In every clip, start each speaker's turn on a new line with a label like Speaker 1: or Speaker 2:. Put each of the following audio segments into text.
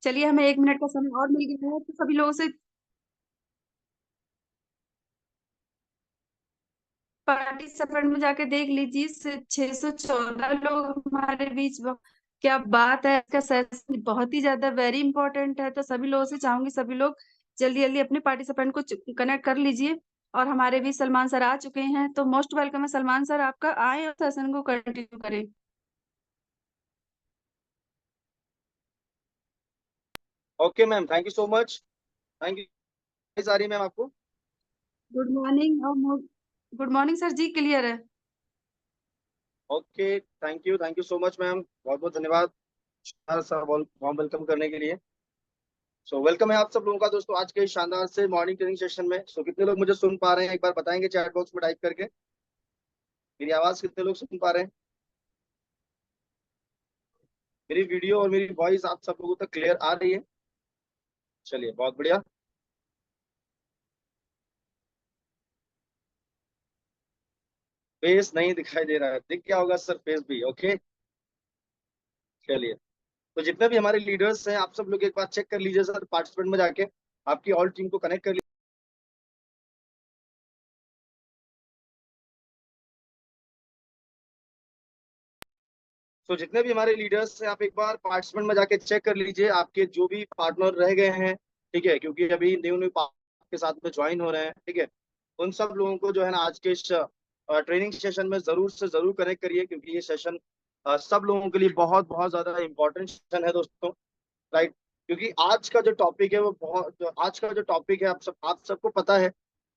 Speaker 1: चलिए, हमें 1 मिनट का समय और मिल गया है, तो सभी लोगों से पार्टिसिपेंट में जाके देख लीजिए, 614 लोग हमारे बीच क्या बात है! इसका सेशन बहुत ही ज्यादा वेरी इंपॉर्टेंट है, तो सभी लोगों से चाहूंगी, सभी लोग जल्दी जल्दी अपने पार्टिसिपेंट को कनेक्ट कर लीजिए। और हमारे बीच सलमान सर आ चुके हैं, तो मोस्ट वेलकम है सलमान सर, आपका आए और सेशन को कंटिन्यू करें।
Speaker 2: Okay ma'am, thank you so much. Thank you सारी मैम आपको।
Speaker 1: Good morning. और गुड मॉर्निंग सर जी, क्लियर है।
Speaker 2: Okay, thank you so much ma'am, बहुत बहुत धन्यवाद सर वार्म वेलकम करने के लिए। सो वेलकम है आप सब लोगों का दोस्तों आज के इस शानदार से मॉर्निंग ट्रेनिंग सेशन में। सो कितने लोग मुझे सुन पा रहे हैं, एक बार बताएंगे चैट बॉक्स में टाइप करके। मेरी आवाज कितने लोग सुन पा रहे हैं? मेरी वीडियो और मेरी वॉइस आप सब लोगों तक क्लियर आ रही है? चलिए, बहुत बढ़िया। फेस नहीं दिखाई दे रहा है, दिख गया होगा सर फेस भी। ओके, चलिए। तो जितने भी हमारे लीडर्स हैं, आप सब लोग एक बार चेक कर लीजिए सर पार्टिसिपेंट में जाके, आपकी ऑल टीम को कनेक्ट कर। तो जितने भी हमारे लीडर्स हैं, आप एक बार पार्टिसिपेंट में जाके चेक कर लीजिए आपके जो भी पार्टनर रह गए हैं। ठीक है, क्योंकि अभी न्यू न्यू के साथ में ज्वाइन हो रहे हैं। ठीक है, उन सब लोगों को जो है ना आज के इस ट्रेनिंग सेशन में जरूर से जरूर कनेक्ट करिए, क्योंकि ये सेशन सब लोगों के लिए बहुत बहुत ज्यादा इंपॉर्टेंट सेशन है दोस्तों। राइट, क्योंकि आज का जो टॉपिक है वो आज का जो टॉपिक है आप सबको पता है।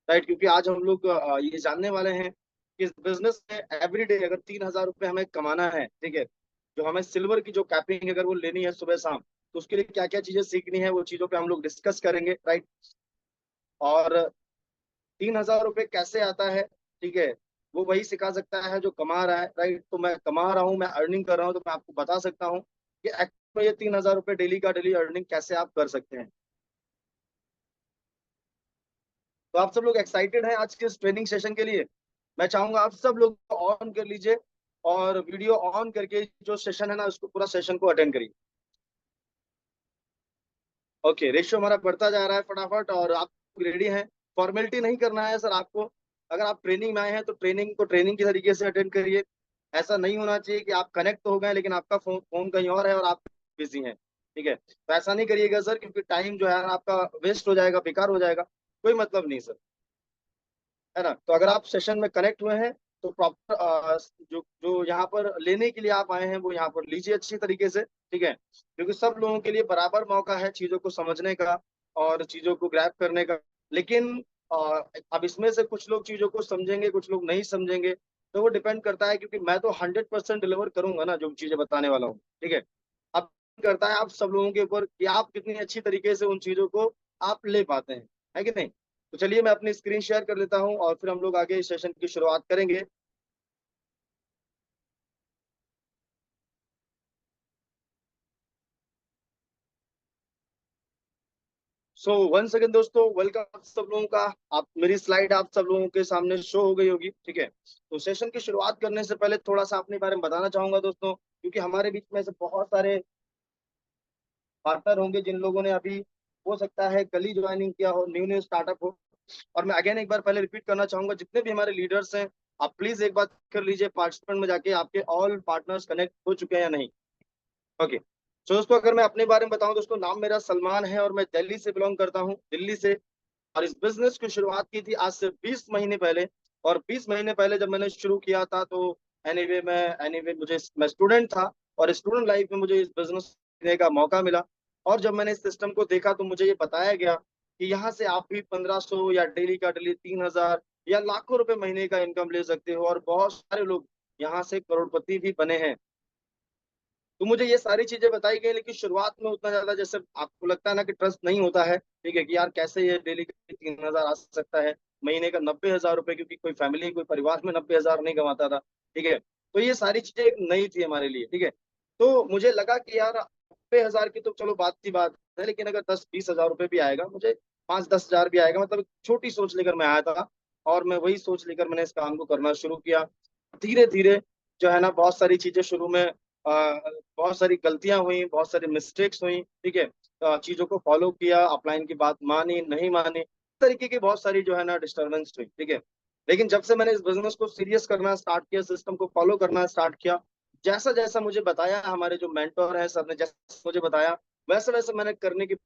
Speaker 2: राइट, क्योंकि आज हम लोग ये जानने वाले हैं कि इस बिजनेस में एवरीडे अगर 3,000 रुपये हमें कमाना है, ठीक है, जो हमें सिल्वर की जो कैपिंग अगर वो लेनी है सुबह शाम, तो उसके लिए क्या क्या चीजें सीखनी है, वो चीजों पे हम लोग डिस्कस करेंगे। राइट, और 3,000 रुपये कैसे आता है, ठीक है, वो वही सिखा सकता है जो कमा रहा है। राइट, तो मैं कमा रहा हूँ, मैं अर्निंग कर रहा हूँ, तो मैं आपको बता सकता हूँ कि एक्चुअली में ये 3,000 रुपये डेली का डेली अर्निंग कैसे आप कर सकते हैं। तो आप सब लोग एक्साइटेड हैं आज के इस ट्रेनिंग सेशन के लिए? मैं चाहूंगा आप सब लोग ऑन कर लीजिए और वीडियो ऑन करके जो सेशन है ना उसको पूरा सेशन को अटेंड करिए। ओके, रेशियो हमारा बढ़ता जा रहा है फटाफट, और आप रेडी हैं। फॉर्मेलिटी नहीं करना है सर आपको। अगर आप ट्रेनिंग में आए हैं तो ट्रेनिंग को ट्रेनिंग की तरीके से अटेंड करिए। ऐसा नहीं होना चाहिए कि आप कनेक्ट तो हो गए लेकिन आपका फोन फोन कहीं और है और आप बिजी हैं। ठीक है, तो ऐसा नहीं करिएगा सर, क्योंकि टाइम जो है आपका वेस्ट हो जाएगा, बेकार हो जाएगा, कोई मतलब नहीं सर। है ना? तो अगर आप सेशन में कनेक्ट हुए हैं तो प्रॉपर जो जो यहाँ पर लेने के लिए आप आए हैं वो यहाँ पर लीजिए अच्छी तरीके से। ठीक है, क्योंकि सब लोगों के लिए बराबर मौका है चीजों को समझने का और चीजों को ग्रैब करने का। लेकिन अ, अब इसमें से कुछ लोग चीजों को समझेंगे, कुछ लोग नहीं समझेंगे, तो वो डिपेंड करता है, क्योंकि मैं तो 100% डिलीवर करूंगा ना जो चीजें बताने वाला हूँ। ठीक है, अब करता है आप सब लोगों के ऊपर कि आप कितनी अच्छी तरीके से उन चीजों को आप ले पाते हैं, है कि नहीं? तो चलिए मैं अपनी स्क्रीन शेयर कर लेता हूँ और फिर हम लोग आगे इस सेशन की शुरुआत करेंगे। सो वन सेकंड दोस्तों, वेलकम आप सब लोगों का। आप मेरी स्लाइड आप सब लोगों के सामने शो हो गई होगी। ठीक है, तो सेशन की शुरुआत करने से पहले थोड़ा सा अपने बारे में बताना चाहूंगा दोस्तों, क्योंकि हमारे बीच में से बहुत सारे पार्टनर होंगे जिन लोगों ने अभी हो सकता है कल ही ज्वाइनिंग किया हो, न्यू न्यू स्टार्टअप हो। और मैं अगेन एक बार पहले रिपीट करना चाहूंगा, जितने भी हमारे लीडर्स हैं आप प्लीज एक बार कर लीजिए पार्टिसिपेंट में जाके आपके ऑल पार्टनर्स कनेक्ट हो चुके हैं या नहीं। ओके, तो दोस्तों अगर मैं अपने बारे में बताऊं दोस्तों, नाम मेरा सलमान है और मैं दिल्ली से बिलोंग करता हूं, दिल्ली से। और इस बिजनेस की शुरुआत की थी आज से 20 महीने पहले। और 20 महीने पहले जब मैंने शुरू किया था तो एनीवे मुझे मैं स्टूडेंट था, और स्टूडेंट लाइफ में मुझे इस बिजनेस करने का मौका मिला। और जब मैंने इस सिस्टम को देखा तो मुझे ये बताया गया कि यहाँ से आप भी 1,500 या डेली का डेली 3,000 या लाखों रुपए महीने का इनकम ले सकते हो, और बहुत सारे लोग यहाँ से करोड़पति भी बने हैं। तो मुझे ये सारी चीजें बताई गई, लेकिन शुरुआत में उतना ज्यादा जैसे आपको लगता है ना कि ट्रस्ट नहीं होता है। ठीक है, कि यार कैसे ये डेली का 3,000 आ सकता है, महीने का 90,000 रुपए, क्योंकि कोई फैमिली कोई परिवार में 90,000 नहीं कमाता था। ठीक है, तो ये सारी चीजें एक नई थी हमारे लिए। ठीक है, तो मुझे लगा कि यार 90,000 की तो चलो बात की बात है, लेकिन अगर 10-20 हजार रुपये भी आएगा मुझे, 5-10 हजार भी आएगा, मतलब एक छोटी सोच लेकर मैं आया था। और मैं वही सोच लेकर मैंने इस काम को करना शुरू किया। धीरे धीरे जो है ना बहुत सारी चीजें शुरू में बहुत सारी गलतियां हुई, बहुत सारी मिस्टेक्स हुई। ठीक है, चीजों को फॉलो किया, अपलाइन की बात मानी नहीं मानी, इस तरीके की बहुत सारी जो है ना डिस्टर्बेंस हुई, ठीक है। लेकिन जब से मैंने इस बिजनेस को सीरियस करना स्टार्ट किया, सिस्टम को फॉलो करना स्टार्ट किया, जैसा जैसा मुझे बताया हमारे जो मेंटोर है सर ने जैसा मुझे बताया, वैसे वैसे मैंने करने की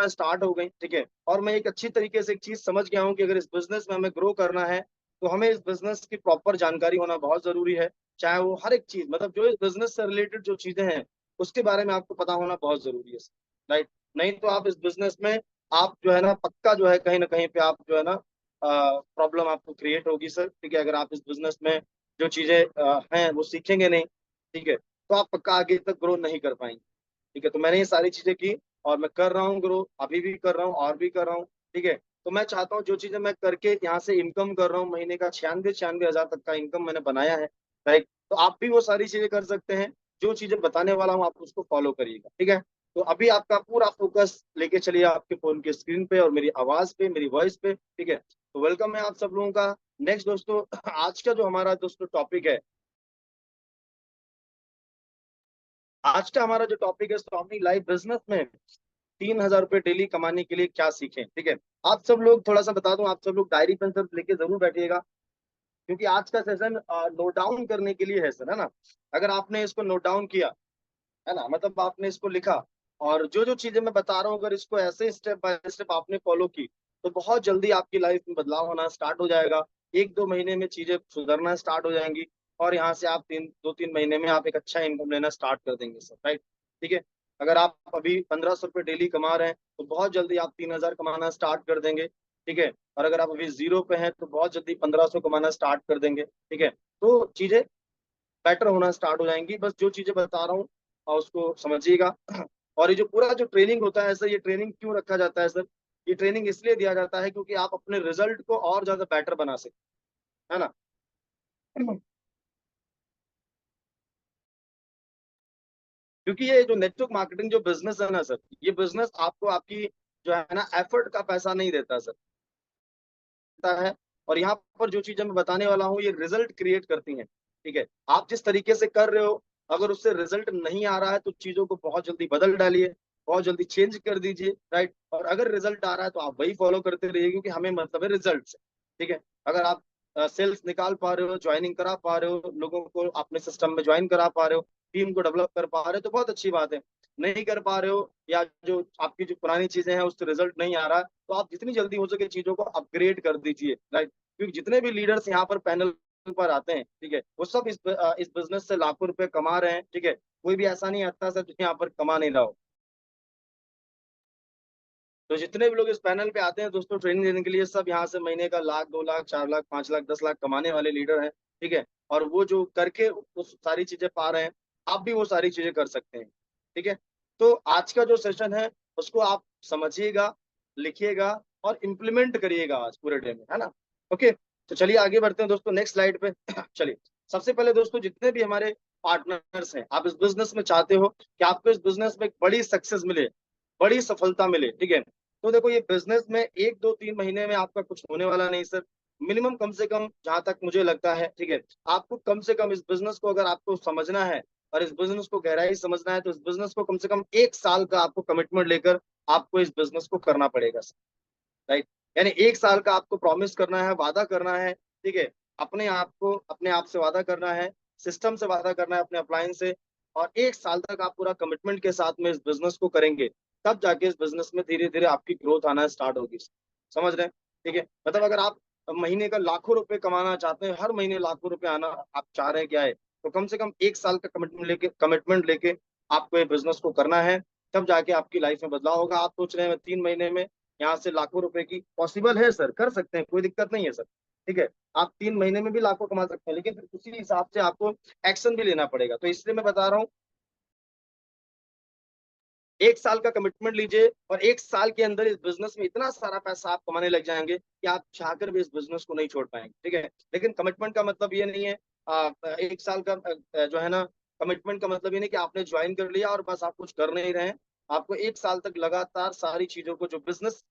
Speaker 2: स्टार्ट हो गई, ठीक है। और मैं एक अच्छी तरीके से एक चीज समझ गया हूँ कि अगर इस बिजनेस में हमें ग्रो करना है तो हमें इस बिजनेस की प्रॉपर जानकारी होना बहुत जरूरी है। चाहे वो हर एक चीज, मतलब जो इस बिजनेस से रिलेटेड जो चीजें हैं उसके बारे में आपको पता होना बहुत जरूरी है, राइट। नहीं तो आप इस बिजनेस में आप जो है ना पक्का जो है कहीं ना कहीं पे आप जो है ना प्रॉब्लम आपको क्रिएट होगी सर, ठीक है। अगर आप इस बिजनेस में जो चीजें हैं वो सीखेंगे नहीं, ठीक है, तो आप पक्का आगे तक ग्रो नहीं कर पाएंगे, ठीक है। तो मैंने ये सारी चीजें की और मैं कर रहा हूँ ग्रो, अभी भी कर रहा हूँ और भी कर रहा हूँ, ठीक है। तो मैं चाहता हूँ जो चीजें मैं करके यहाँ से इनकम कर रहा हूँ, महीने का 96-96 हजार तक का इनकम मैंने बनाया है, राइट। तो आप भी वो सारी चीजें कर सकते हैं, जो चीजें बताने वाला हूँ आप उसको फॉलो करिएगा, ठीक है। तो अभी आपका पूरा फोकस लेके चलिए आपके फोन की स्क्रीन पे और मेरी आवाज पे, मेरी वॉइस पे, ठीक है। तो वेलकम है आप सब लोगों का। नेक्स्ट दोस्तों, आज का जो हमारा दोस्तों टॉपिक है, आज का हमारा जो टॉपिक है स्वामी लाइफ बिजनेस में 3,000 रुपये डेली कमाने के लिए क्या सीखें, ठीक है। आप सब लोग, थोड़ा सा बता दूं, आप सब लोग डायरी पेन सब लेके जरूर बैठिएगा, क्योंकि आज का सेशन नोट डाउन करने के लिए है सर, है ना। अगर आपने इसको नोट डाउन किया, है ना, मतलब आपने इसको लिखा और जो जो चीजें मैं बता रहा हूँ अगर इसको ऐसे स्टेप बाय स्टेप आपने फॉलो की तो बहुत जल्दी आपकी लाइफ में बदलाव होना स्टार्ट हो जाएगा। 1-2 महीने में चीजें सुधरना स्टार्ट हो जाएंगी और यहाँ से आप 2-3 महीने में आप एक अच्छा इनकम लेना स्टार्ट कर देंगे सर, राइट, ठीक है। अगर आप अभी 1,500 रुपये डेली कमा रहे हैं तो बहुत जल्दी आप 3,000 कमाना स्टार्ट कर देंगे, ठीक है। और अगर आप अभी जीरो पे हैं तो बहुत जल्दी 1,500 कमाना स्टार्ट कर देंगे, ठीक है। तो चीजें बेटर होना स्टार्ट हो जाएंगी। बस जो चीजें बता रहा हूँ और उसको समझिएगा। और ये जो पूरा जो ट्रेनिंग होता है सर, ये ट्रेनिंग क्यों रखा जाता है सर? ये ट्रेनिंग इसलिए दिया जाता है क्योंकि आप अपने रिजल्ट को और ज्यादा बेटर बना सकें, है ना। क्योंकि ये जो नेटवर्क मार्केटिंग जो बिजनेस है ना सर, ये बिजनेस आपको आपकी जो है ना एफर्ट का पैसा नहीं देता सर, देता है। और यहाँ पर जो चीजें मैं बताने वाला हूँ ये रिजल्ट क्रिएट करती हैं, ठीक है। आप जिस तरीके से कर रहे हो, अगर उससे रिजल्ट नहीं आ रहा है तो चीजों को बहुत जल्दी बदल डालिए, बहुत जल्दी चेंज कर दीजिए, राइट। और अगर रिजल्ट आ रहा है तो आप वही फॉलो करते रहिए, क्योंकि हमें मतलब है रिजल्ट से, ठीक है। अगर आप सेल्स निकाल पा रहे हो, ज्वाइनिंग करा पा रहे हो, लोगों को अपने सिस्टम में ज्वाइन करा पा रहे हो, टीम को डेवलप कर पा रहे हो तो बहुत अच्छी बात है। नहीं कर पा रहे हो या जो आपकी जो पुरानी चीजें हैं उससे रिजल्ट नहीं आ रहा, तो आप जितनी जल्दी हो सके चीजों को अपग्रेड कर दीजिए, राइट। क्योंकि जितने भी लीडर्स यहाँ पर पैनल पर आते हैं, ठीक है, वो सब इस बिजनेस से लाखों रुपए कमा रहे हैं, ठीक है। कोई भी ऐसा नहीं आता सर जो यहाँ पर कमा नहीं रहा हो। तो जितने भी लोग इस पैनल पे आते हैं दोस्तों ट्रेनिंग देने के लिए, सब यहाँ से महीने का 1,00,000, 2,00,000, 4,00,000, 5,00,000, 10,00,000 कमाने वाले लीडर हैं, ठीक है। और वो जो करके वो सारी चीजें पा रहे हैं, आप भी वो सारी चीजें कर सकते हैं, ठीक है। तो आज का जो सेशन है उसको आप समझिएगा, लिखिएगा और इम्प्लीमेंट करिएगा आज पूरे डे में, है ना। ओके, तो चलिए आगे बढ़ते हैं दोस्तों नेक्स्ट स्लाइड पे। चलिए, सबसे पहले दोस्तों जितने भी हमारे पार्टनर्स हैं, आप इस बिजनेस में चाहते हो कि आपको इस बिजनेस में एक बड़ी सक्सेस मिले, बड़ी सफलता मिले, ठीक है। तो देखो ये बिजनेस में 1-2-3 महीने में आपका कुछ होने वाला नहीं सर। मिनिमम कम से कम जहां तक मुझे लगता है, ठीक है, आपको कम से कम इस बिजनेस को अगर आपको समझना है और इस बिजनेस को गहराई से समझना है तो इस बिजनेस को कम से कम 1 साल का आपको कमिटमेंट लेकर आपको इस बिजनेस को करना पड़ेगा सर, राइट। यानी 1 साल का आपको प्रॉमिस करना है, वादा करना है, ठीक है। अपने आप को, अपने आप से वादा करना है, सिस्टम से वादा करना है, अपने अपलाइन से। और 1 साल तक आप पूरा कमिटमेंट के साथ में इस बिजनेस को करेंगे, तब जाके इस बिजनेस में धीरे धीरे आपकी ग्रोथ आना स्टार्ट होगी, समझ रहे हैं, ठीक है। मतलब अगर आप महीने का लाखों रुपए कमाना चाहते हैं, हर महीने लाखों रुपए आना आप चाह रहे हैं क्या है, तो कम से कम 1 साल का कमिटमेंट लेके आपको ये बिजनेस को करना है, तब जाके आपकी लाइफ में बदलाव होगा। आप सोच रहे हैं 3 महीने में यहाँ से लाखों रुपए की, पॉसिबल है सर, कर सकते हैं, कोई दिक्कत नहीं है सर, ठीक है। आप 3 महीने में भी लाखों कमा सकते हैं, लेकिन फिर उसी हिसाब से आपको एक्शन भी लेना पड़ेगा। तो इसलिए मैं बता रहा हूँ 1 साल का कमिटमेंट लीजिए और 1 साल के अंदर इस बिजनेस में इतना सारा पैसा आप कमाने लग जाएंगे कि आप चाहकर भी इस बिजनेस को नहीं छोड़ पाएंगे, ठीक है। लेकिन कमिटमेंट का मतलब ये नहीं है 1 साल का जो है ना, कमिटमेंट का मतलब ये नहीं कि आपने ज्वाइन कर लिया और बस आप कुछ कर नहीं रहे हैं। आपको 1 साल तक लगातार सारी चीजों को जो बिजनेस,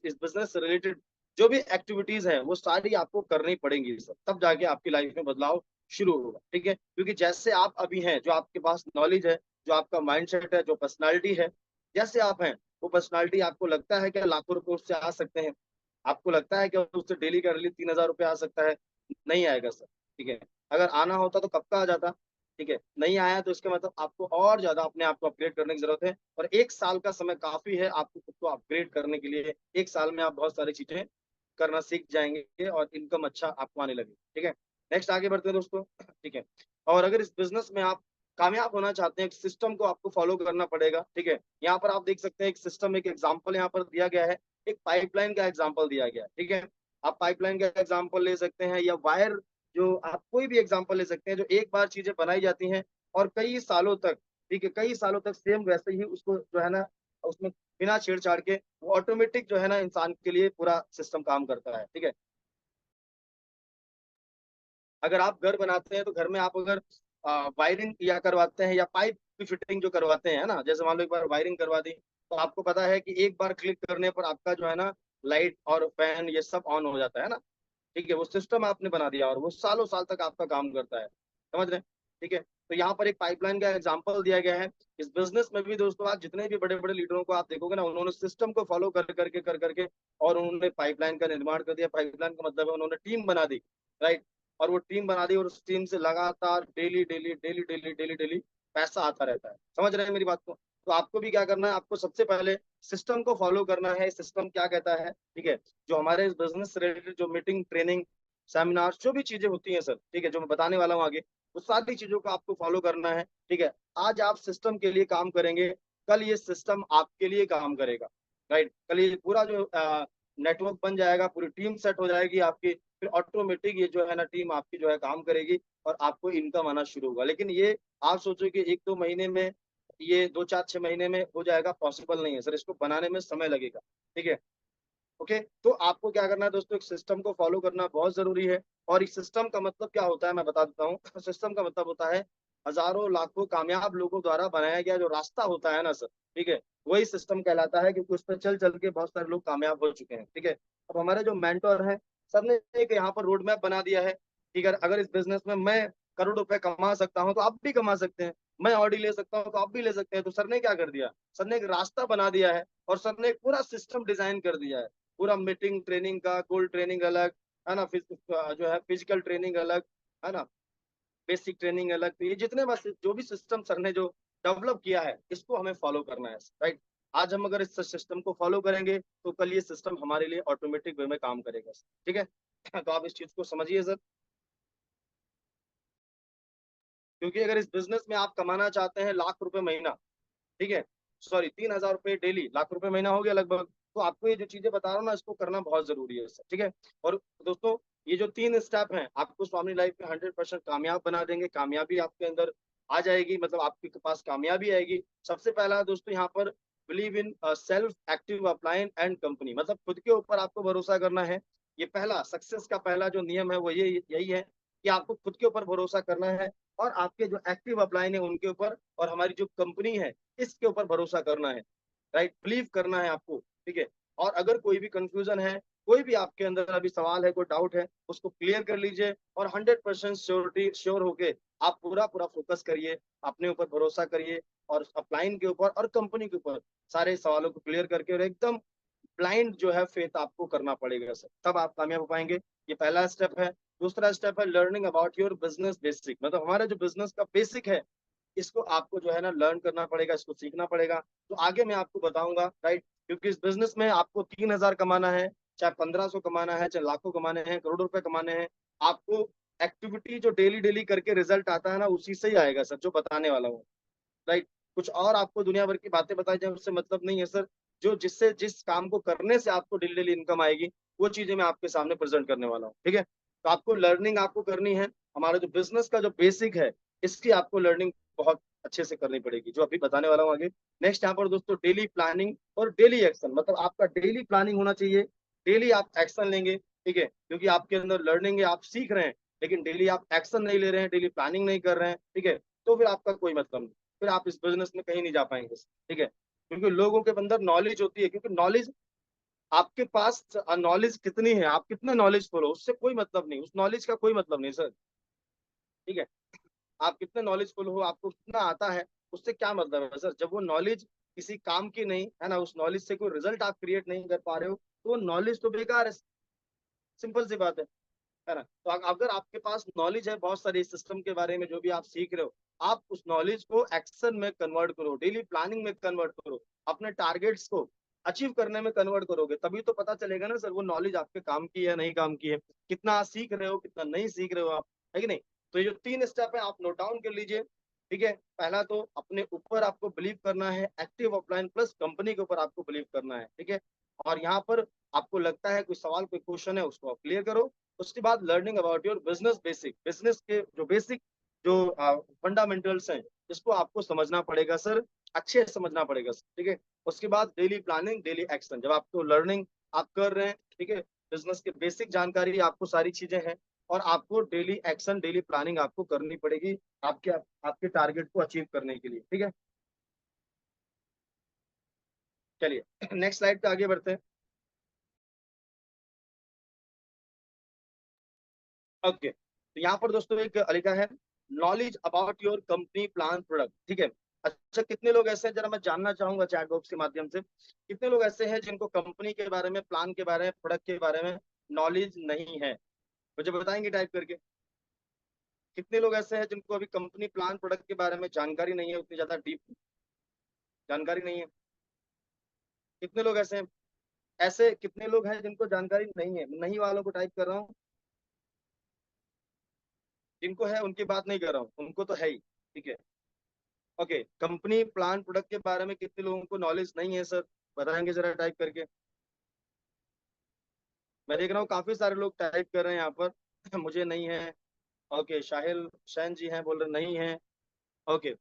Speaker 2: इस बिजनेस से रिलेटेड जो भी एक्टिविटीज है वो सारी आपको करनी पड़ेंगी सर, तब जाके आपकी लाइफ में बदलाव शुरू होगा। ठीक है, क्योंकि जैसे आप अभी हैं, जो आपके पास नॉलेज है, जो आपका माइंडसेट है, जो पर्सनालिटी है, जैसे आप हैं, वो पर्सनालिटी आपको लगता है कि लाखों रुपए उससे आ सकते हैं? आपको लगता है कि उससे डेली का डेली 3,000 रुपये आ सकता है? नहीं आएगा सर। ठीक है, अगर आना होता तो कब का आ जाता। ठीक है, नहीं आया तो इसका मतलब आपको और ज्यादा अपने आप को अपग्रेड करने की जरूरत है, और 1 साल का समय काफी है आपको खुद को अपग्रेड करने के लिए। 1 साल में आप बहुत सारी चीजें करना सीख जाएंगे और इनकम अच्छा आपको आने लगे। ठीक है, नेक्स्ट आगे बढ़ते हैं दोस्तों। ठीक है, और अगर इस बिजनेस में आप कामयाब होना चाहते हैं, एक सिस्टम को आपको फॉलो करना पड़ेगा। ठीक है, यहाँ पर आप देख सकते हैं एक सिस्टम, एक एग्जाम्पल यहाँ पर दिया गया है, एक पाइपलाइन का एग्जाम्पल दिया गया है। ठीक है, आप पाइपलाइन का एग्जाम्पल ले सकते हैं, या वायर, जो आप कोई भी एग्जाम्पल ले सकते हैं, जो एक बार चीजें बनाई जाती हैं और कई सालों तक, ठीक है, कई सालों तक सेम वैसे ही उसको जो है ना, उसमें बिना छेड़छाड़ के वो ऑटोमेटिक जो है ना इंसान के लिए पूरा सिस्टम काम करता है। ठीक है, अगर आप घर बनाते हैं तो घर में आप अगर वायरिंग या करवाते हैं, या पाइप की फिटिंग जो करवाते हैं ना, जैसे मान लो एक बार वायरिंग करवा दी, तो आपको पता है कि एक बार क्लिक करने पर आपका जो है ना लाइट और फैन ये सब ऑन हो जाता है ना। ठीक है, वो सिस्टम आपने बना दिया और वो सालों साल तक आपका काम करता है। समझ रहे हैं? ठीक है, तो यहाँ पर एक पाइपलाइन का एग्जांपल दिया गया है। इस बिजनेस में भी दोस्तों, आज जितने भी बड़े बड़े लीडरों को आप देखोगे ना, उन्होंने सिस्टम को फॉलो कर करके और उन्होंने पाइपलाइन का निर्माण कर दिया। पाइपलाइन का मतलब है उन्होंने टीम बना दी, राइट, और वो टीम बना दी और उस टीम से लगातार daily daily daily daily daily daily पैसा आता रहता है। समझ रहे हैं मेरी बात को? तो आपको भी क्या करना है, आपको सबसे पहले सिस्टम को फॉलो करना है। सिस्टम क्या कहता है? ठीक है, जो हमारे बिजनेस से रिलेटेड जो मीटिंग, ट्रेनिंग, सेमिनार, जो भी चीजें होती हैं सर, ठीक है, जो मैं बताने वाला हूँ आगे, वो सारी चीजों को आपको फॉलो करना है। ठीक है, आज आप सिस्टम के लिए काम करेंगे, कल ये सिस्टम आपके लिए काम करेगा, राइट। कल ये पूरा जो नेटवर्क बन जाएगा, पूरी टीम सेट हो जाएगी आपकी, फिर ऑटोमेटिक ये जो है ना टीम आपकी जो है काम करेगी और आपको इनकम आना शुरू होगा। लेकिन ये आप सोचो कि 1-2 महीने में, ये 2-4-6 महीने में हो जाएगा, पॉसिबल नहीं है सर, इसको बनाने में समय लगेगा। ठीक है, ओके, तो आपको क्या करना है दोस्तों, एक सिस्टम को फॉलो करना बहुत जरूरी है। और इस सिस्टम का मतलब क्या होता है मैं बता देता हूँ। सिस्टम का मतलब होता है हजारों लाखों कामयाब लोगों द्वारा बनाया गया जो रास्ता होता है ना सर, ठीक है, वही सिस्टम कहलाता है, क्योंकि उस पर चल चल के बहुत सारे लोग कामयाब हो चुके हैं। ठीक है, अब हमारे जो मेंटोर हैं, सर ने एक यहाँ पर रोड मैप बना दिया है। ठीक है, अगर इस बिजनेस में मैं करोड़ रुपए कमा सकता हूँ तो आप भी कमा सकते हैं, मैं ऑडी ले सकता हूँ तो आप भी ले सकते हैं। तो सर ने क्या कर दिया, सर ने एक रास्ता बना दिया है और सर ने एक पूरा सिस्टम डिजाइन कर दिया है। पूरा मीटिंग ट्रेनिंग का, गोल्ड ट्रेनिंग अलग है ना, जो है फिजिकल ट्रेनिंग अलग है ना, बेसिक ट्रेनिंग अलग। तो ये जितने बस जो भी सिस्टम सर ने जो डेवलप किया है, इसको हमें फॉलो करना है, राइट। आज हम अगर इस सिस्टम को फॉलो करेंगे तो कल ये सिस्टम हमारे लिए ऑटोमेटिक वे में काम करेगा। ठीक है, तो आप इस चीज को समझिए सर, क्योंकि अगर इस बिजनेस में आप कमाना चाहते हैं लाख रुपए महीना, ठीक है, सॉरी 3,000 रुपए डेली, लाख रुपए महीना हो गया लगभग, तो आपको ये जो चीजें बता रहा हूँ ना, इसको करना बहुत जरूरी है सर। ठीक है, और दोस्तों, ये जो 3 स्टेप हैं आपको स्वामी लाइफ में 100% कामयाब बना देंगे। कामयाबी आपके अंदर आ जाएगी, मतलब आपके पास कामयाबी आएगी। सबसे पहला दोस्तों यहाँ पर, believe in self active upline and company, मतलब खुद के ऊपर आपको भरोसा करना है। ये पहला सक्सेस का पहला जो नियम है वो ये यही है कि आपको खुद के ऊपर भरोसा करना है, और आपके जो एक्टिव अपलाइन है उनके ऊपर, और हमारी जो कंपनी है इसके ऊपर भरोसा करना है, राइट, बिलीव करना है आपको। ठीक है, और अगर कोई भी कंफ्यूजन है, कोई भी आपके अंदर अभी सवाल है, कोई डाउट है, उसको क्लियर कर लीजिए, और 100% श्योरिटी श्योर होके आप पूरा पूरा फोकस करिए, अपने ऊपर भरोसा करिए, और अपलाइन के ऊपर और कंपनी के ऊपर सारे सवालों को क्लियर करके, और एकदम ब्लाइंड जो है फेथ आपको करना पड़ेगा सर, तब आप कामयाब हो पाएंगे। ये पहला स्टेप है। दूसरा स्टेप है learning about your business basic, मतलब हमारा जो बिजनेस का बेसिक है, इसको आपको जो है ना लर्न करना पड़ेगा, इसको सीखना पड़ेगा। तो आगे मैं आपको बताऊंगा, राइट, क्योंकि इस बिजनेस में आपको 3,000 कमाना है, चाहे 1,500 कमाना है, चाहे लाखों कमाने हैं, करोड़ों रुपए कमाने हैं, आपको एक्टिविटी जो डेली डेली करके रिजल्ट आता है ना, उसी से ही आएगा सर, जो बताने वाला हूँ, राइट। कुछ और आपको दुनिया भर की बातें बताई जाए उससे मतलब नहीं है सर। जो जिससे जिस काम को करने से आपको डेली डेली इनकम आएगी, वो चीजें मैं आपके सामने प्रेजेंट करने वाला हूँ। ठीक है, तो आपको लर्निंग आपको करनी है। हमारा जो बिजनेस का जो बेसिक है, इसकी आपको लर्निंग बहुत अच्छे से करनी पड़ेगी, जो अभी बताने वाला हूँ आगे। नेक्स्ट यहाँ पर दोस्तों, डेली प्लानिंग और डेली एक्शन, मतलब आपका डेली प्लानिंग होना चाहिए, डेली आप एक्शन लेंगे। ठीक है, क्योंकि आपके अंदर लर्निंग है, आप सीख रहे हैं, लेकिन डेली आप एक्शन नहीं ले रहे हैं, डेली प्लानिंग नहीं कर रहे हैं, ठीक है, तो फिर आपका कोई मतलब नहीं, फिर आप इस बिजनेस में कहीं नहीं जा पाएंगे। ठीक है, क्योंकि लोगों के अंदर नॉलेज होती है, क्योंकि नॉलेज, आपके पास नॉलेज कितनी है, आप कितने नॉलेजफुल हो, उससे कोई मतलब नहीं, उस नॉलेज का कोई मतलब नहीं सर। ठीक है। आप कितने नॉलेजफुल हो, आपको कितना आता है, उससे क्या मतलब है सर? जब वो नॉलेज किसी काम की नहीं है ना, उस नॉलेज से कोई रिजल्ट आप क्रिएट नहीं कर पा रहे हो, तो वो नॉलेज तो बेकार है। सिंपल सी बात है ना? तो अगर आपके पास नॉलेज है बहुत सारी सिस्टम के बारे में, जो भी आप सीख रहे हो, आप उस नॉलेज को एक्शन में कन्वर्ट करो, डेली प्लानिंग में कन्वर्ट करो, अपने टारगेट्स को अचीव करने में कन्वर्ट करोगे, तभी तो पता चलेगा ना सर वो नॉलेज आपके काम की है नहीं काम की है, कितना सीख रहे हो कितना नहीं सीख रहे हो आप, है कि नहीं? तो ये जो 3 स्टेप है आप नोट डाउन कर लीजिए। ठीक है, पहला तो अपने ऊपर आपको बिलीव करना है, एक्टिव ऑफलाइन प्लस कंपनी के ऊपर आपको बिलीव करना है। ठीक है, और यहाँ पर आपको लगता है कोई सवाल कोई क्वेश्चन है उसको आप क्लियर करो। उसके बाद learning about your business basic, business के जो बेसिक जो फंडामेंटल्स हैं, इसको आपको समझना पड़ेगा सर, अच्छे से समझना पड़ेगा सर। ठीक है, उसके बाद डेली प्लानिंग डेली एक्शन, जब आपको लर्निंग आप कर रहे हैं, ठीक है, बिजनेस के बेसिक जानकारी आपको सारी चीजें हैं, और आपको डेली एक्शन डेली प्लानिंग आपको करनी पड़ेगी आपके आपके टारगेट को अचीव करने के लिए। ठीक है, चलिए नेक्स्ट स्लाइड पे आगे बढ़ते हैं। ओके, तो यहाँ पर दोस्तों एक लिखा है knowledge about your company plan product. ठीक है, अच्छा कितने लोग ऐसे हैं, जरा मैं जानना चाहूंगा चैट बॉक्स के माध्यम से, कितने लोग ऐसे हैं जिनको कंपनी के बारे में, प्लान के बारे में, प्रोडक्ट के बारे में नॉलेज नहीं है? मुझे बताएंगे टाइप करके। कितने लोग ऐसे हैं जिनको अभी कंपनी प्लान प्रोडक्ट के बारे में जानकारी नहीं है, उतनी ज्यादा डीप जानकारी नहीं है? कितने लोग ऐसे हैं? ऐसे कितने लोग हैं जिनको जानकारी नहीं है? नहीं वालों को टाइप कर रहा हूँ, जिनको है उनकी बात नहीं कर रहा हूँ, उनको तो है ही। ठीक है, ओके, कंपनी प्लान प्रोडक्ट के बारे में कितने लोगों को नॉलेज नहीं है सर? बताएंगे जरा टाइप करके। मैं देख रहा हूँ काफी सारे लोग टाइप कर रहे हैं यहाँ पर मुझे नहीं है। ओके, साहिल शैन जी हैं, बोल रहे नहीं है। ओके,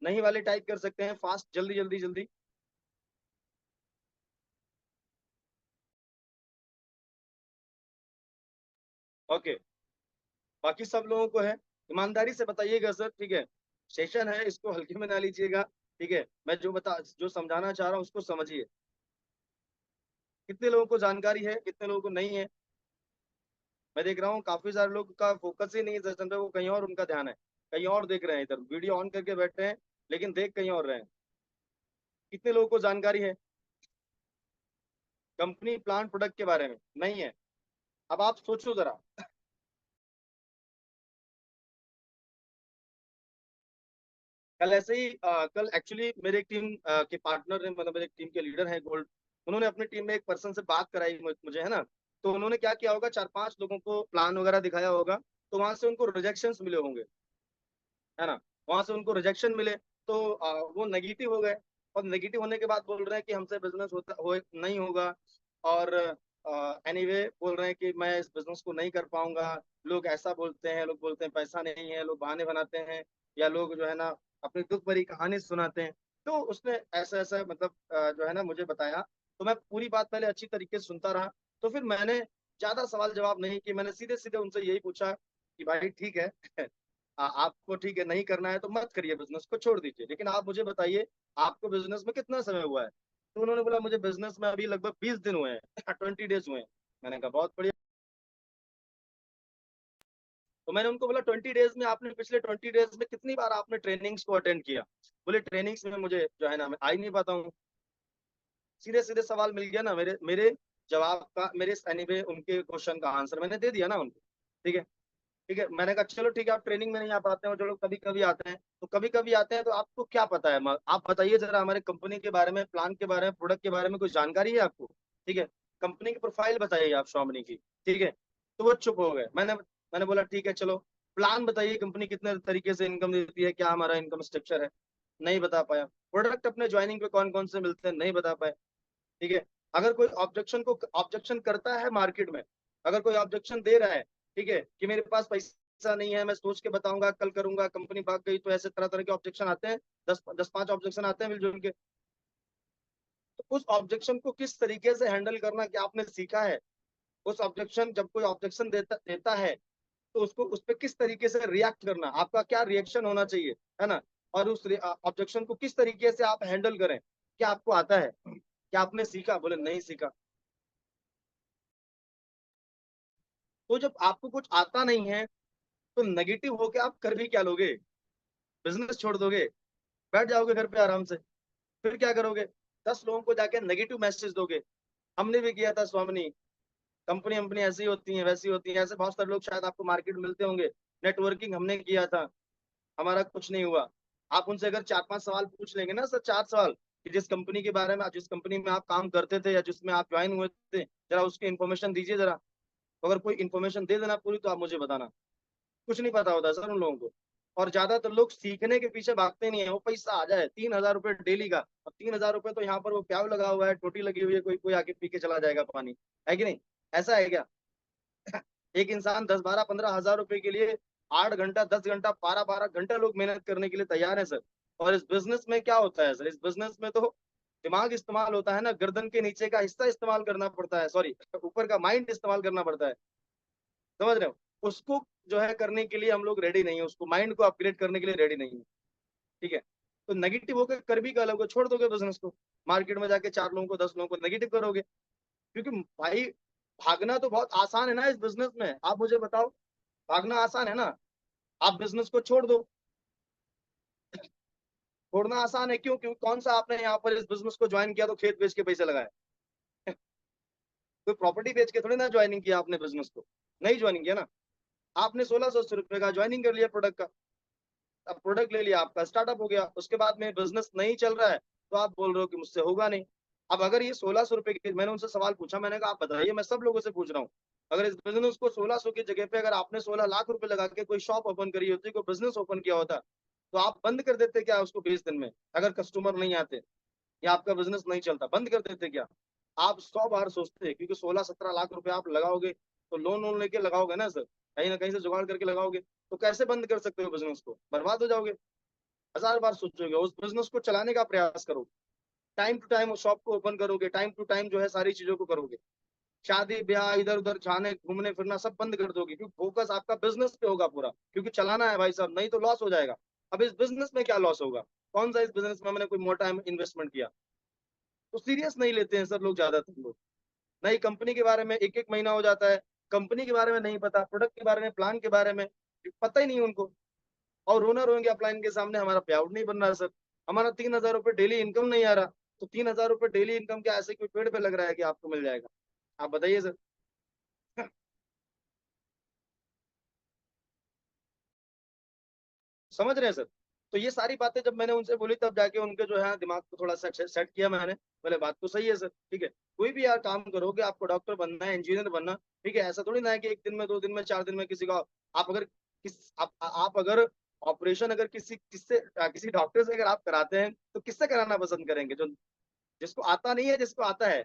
Speaker 2: नहीं वाले टाइप कर सकते हैं फास्ट, जल्दी जल्दी जल्दी। ओके, बाकी सब लोगों को है। ईमानदारी से बताइएगा सर, ठीक है? सेशन है, इसको हल्के में ना लीजिएगा। ठीक है, मैं जो समझाना चाह रहा हूँ उसको समझिए। कितने लोगों को जानकारी है, कितने लोगों को नहीं है? मैं देख रहा हूँ काफी सारे लोग का फोकस ही नहीं है सेशन पे, वो कहीं और उनका ध्यान है, कहीं और देख रहे हैं, इधर वीडियो ऑन करके बैठे हैं लेकिन देख कहीं और रहे हैं। कितने लोगों को जानकारी है कंपनी प्लान प्रोडक्ट के बारे में? नहीं है। अब आप सोचो जरा। कल ऐसे ही कल एक्चुअली मेरे एक टीम के पार्टनर ने, मतलब मेरे टीम के लीडर हैं गोल्ड, उन्होंने अपनी टीम में एक पर्सन से बात कराई मुझे, है ना? तो उन्होंने क्या किया होगा, 4-5 लोगों को प्लान वगैरह दिखाया होगा, तो वहां से उनको रिजेक्शंस मिले होंगे, है ना? वहां से उनको रिजेक्शन मिले, तो वो नेगेटिव हो गए, और नेगेटिव होने के बाद बोल रहे हैं कि हमसे बिजनेस होता हो नहीं होगा, और एनीवे बोल रहे हैं कि मैं इस बिजनेस को नहीं कर पाऊंगा। लोग ऐसा बोलते हैं, लोग बोलते हैं पैसा नहीं है, लोग बहाने बनाते हैं, या लोग जो है ना अपनी दुख भरी कहानी सुनाते हैं। तो उसने ऐसा ऐसा मतलब जो है ना मुझे बताया, तो मैं पूरी बात पहले अच्छी तरीके से सुनता रहा। तो फिर मैंने ज्यादा सवाल जवाब नहीं किए, मैंने सीधे सीधे उनसे यही पूछा कि भाई ठीक है आपको ठीक है नहीं करना है तो मत करिए, बिजनेस को छोड़ दीजिए, लेकिन आप मुझे बताइए आपको बिजनेस में कितना समय हुआ है? तो उन्होंने बोला मुझे बिजनेस में अभी लगभग 20 दिन हुए हैं 20 डेज हुए हैं। मैंने कहा बहुत बढ़िया। तो मैंने उनको बोला 20 डेज में आपने, पिछले 20 डेज में कितनी बार आपने ट्रेनिंग्स को अटेंड किया? बोले ट्रेनिंग्स में मुझे जो है ना मैं आ ही नहीं पाता हूँ। सीधे सीधे सवाल मिल गया ना, मेरे मेरे जवाब का, मेरे एनीवे उनके क्वेश्चन का आंसर मैंने दे दिया ना उनको। ठीक है, ठीक है, मैंने कहा चलो ठीक है, आप ट्रेनिंग में नहीं आ पाते हो, जो लोग कभी कभी आते हैं तो कभी कभी आते हैं, तो आपको क्या पता है? आप बताइए जरा हमारे कंपनी के बारे में, प्लान के बारे में, प्रोडक्ट के बारे में कुछ जानकारी है आपको? ठीक है, कंपनी की प्रोफाइल बताइए आप शॉमनी की। ठीक है, तो वो चुप हो गए। मैंने बोला ठीक है चलो, प्लान बताइए कंपनी कितने तरीके से इनकम देती है, क्या हमारा इनकम स्ट्रक्चर है? नहीं बता पाया। प्रोडक्ट अपने ज्वाइनिंग पे कौन कौन से मिलते हैं? नहीं बता पाए। ठीक है, अगर कोई ऑब्जेक्शन करता है मार्केट में, अगर कोई ऑब्जेक्शन दे रहा है, ठीक है, कि मेरे पास पैसा नहीं है, मैं सोच के बताऊंगा, कल करूंगा, कंपनी भाग गई, तो ऐसे तरह तरह के ऑब्जेक्शन आते हैं, 10 5 ऑब्जेक्शन आते हैं मिलजुल के। तो उस ऑब्जेक्शन को किस तरीके से हैंडल करना क्या आपने सीखा है? उस ऑब्जेक्शन, जब कोई ऑब्जेक्शन देता देता है, तो उसको उस पर किस तरीके से रिएक्ट करना, आपका क्या रिएक्शन होना चाहिए, है ना? और उस ऑब्जेक्शन को किस तरीके से आप हैंडल करें, क्या आपको आता है? क्या आपने सीखा? बोले नहीं सीखा। तो जब आपको कुछ आता नहीं है, तो नेगेटिव होके आप कर भी क्या लोगे? बिजनेस छोड़ दोगे, बैठ जाओगे घर पे आराम से, फिर क्या करोगे? 10 लोगों को जाके नेगेटिव मैसेज दोगे। हमने भी किया था स्वामिनी, कंपनी कंपनी ऐसी होती है वैसी होती है, ऐसे बहुत सारे लोग शायद आपको मार्केट में मिलते होंगे। नेटवर्किंग हमने किया था, हमारा कुछ नहीं हुआ। आप उनसे अगर 4-5 सवाल पूछ लेंगे ना सर, 4 सवाल, कि जिस कंपनी के बारे में, जिस कंपनी में आप काम करते थे या जिसमें आप ज्वाइन हुए थे, जरा उसकी इन्फॉर्मेशन दीजिए जरा। तो अगर कोई इन्फॉर्मेशन दे देना पूरी, तो आप मुझे बताना। कुछ नहीं पता होता सर उन लोगों को। और ज्यादातर लोग सीखने के पीछे भागते नहीं है, वो पैसा आ जाए 3,000 रुपये डेली का। अब 3,000 रुपये तो यहाँ पर वो प्याव लगा हुआ है, टोटी लगी हुई है, कोई कोई आके पी के चला जाएगा पानी, है कि नहीं? ऐसा है क्या? एक इंसान 10, 12, 15 हजार रुपए के लिए 8 घंटा, 10 घंटा, 12 12 घंटा लोग मेहनत करने के लिए तैयार है सर। और इस बिजनेस में क्या होता है सर? इस बिजनेस में तो दिमाग इस्तेमाल होता है ना, गर्दन के नीचे का हिस्सा इस्तेमाल करना पड़ता है, सॉरी, ऊपर का माइंड इस्तेमाल करना पड़ता है। समझ रहे हो? उसको जो है करने के लिए हम लोग रेडी नहीं है, उसको माइंड को अपग्रेड करने के लिए रेडी नहीं है। ठीक है? तो नेगेटिव होकर कर भी क्या लोगे? छोड़ दोगे बिजनेस को, मार्केट में जाके 4 लोगों को, 10 लोगों को नेगेटिव करोगे। क्योंकि भाई, भागना तो बहुत आसान है ना इस बिजनेस में, आप मुझे बताओ। भागना आसान है ना? आप बिजनेस को छोड़ दो। छोड़ना आसान है क्यों? क्योंकि कौन सा आपने यहाँ पर इस बिजनेस को ज्वाइन किया तो खेत बेच के पैसे लगाए? कोई प्रॉपर्टी बेच के थोड़ी ना ज्वाइनिंग किया आपने बिजनेस को, नहीं ज्वाइनिंग किया ना। आपने 1600 रुपए का ज्वाइनिंग कर लिया प्रोडक्ट का, अब प्रोडक्ट ले लिया, आपका स्टार्टअप हो गया, उसके बाद में बिजनेस नहीं चल रहा है, तो आप बोल रहे हो कि मुझसे होगा नहीं। अब अगर ये 1600 रुपए की, मैंने उनसे सवाल पूछा, मैंने कहा आप बताइए, मैं सब लोगों से पूछ रहा हूँ, अगर इस बिजनेस को 1600 की जगह पे अगर आपने 16 लाख रुपए लगा के कोई शॉप ओपन करी होती, कोई बिजनेस ओपन किया होता, तो आप बंद कर देते क्या उसको 20 दिन में? अगर कस्टमर नहीं आते या आपका बिजनेस नहीं चलता, बंद कर देते क्या? आप 100 बार सोचते, क्योंकि 16-17 लाख रुपए आप लगाओगे, तो लोन वोन लेके लगाओगे ना सर, कहीं ना कहीं से जुगाड़ करके लगाओगे, तो कैसे बंद कर सकते हो बिजनेस को? बर्बाद हो जाओगे। 1000 बार सोचोगे, उस बिजनेस को चलाने का प्रयास करो, टाइम टू टाइम शॉप को ओपन करोगे, टाइम टू टाइम जो है सारी चीजों को करोगे। शादी ब्याह इधर उधर जाने घूमने फिरना सब बंद कर दोगे, क्योंकि फोकस आपका बिजनेस पे होगा पूरा, क्योंकि चलाना है भाई साहब, नहीं तो लॉस हो जाएगा। अब इस बिजनेस में क्या लॉस होगा? कौन सा इस बिजनेस में मैंने कोई मोटा इन्वेस्टमेंट किया? तो सीरियस नहीं लेते हैं सर लोग, ज्यादातर लोग। नई कंपनी के बारे में एक एक महीना हो जाता है, कंपनी के बारे में नहीं पता, प्रोडक्ट के बारे में, प्लान के बारे में पता ही नहीं उनको। और रोना रोएंगे अपलाइन के सामने, हमारा पे आउट नहीं बन रहा सर, हमारा 3,000 रुपये डेली इनकम नहीं आ रहा। तो 3,000 रुपये डेली इनकम क्या ऐसे कोई पेड़ पे लग रहा है कि आपको मिल जाएगा? आप बताइए सर। समझ रहे हैं सर? तो ये सारी बातें जब मैंने उनसे बोली, तब जाके उनके जो है दिमाग को थोड़ा सा सेट किया मैंने। बोले बात तो सही है सर, ठीक है, कोई भी यार काम करोगे, आपको डॉक्टर बनना है, इंजीनियर बनना, ठीक है, ऐसा थोड़ी ना है कि 1 दिन में, 2 दिन में, 4 दिन में किसी का, आप अगर आप अगर ऑपरेशन अगर किसी डॉक्टर से अगर आप कराते हैं, तो किससे कराना पसंद करेंगे? जो जिसको आता नहीं है, जिसको आता है।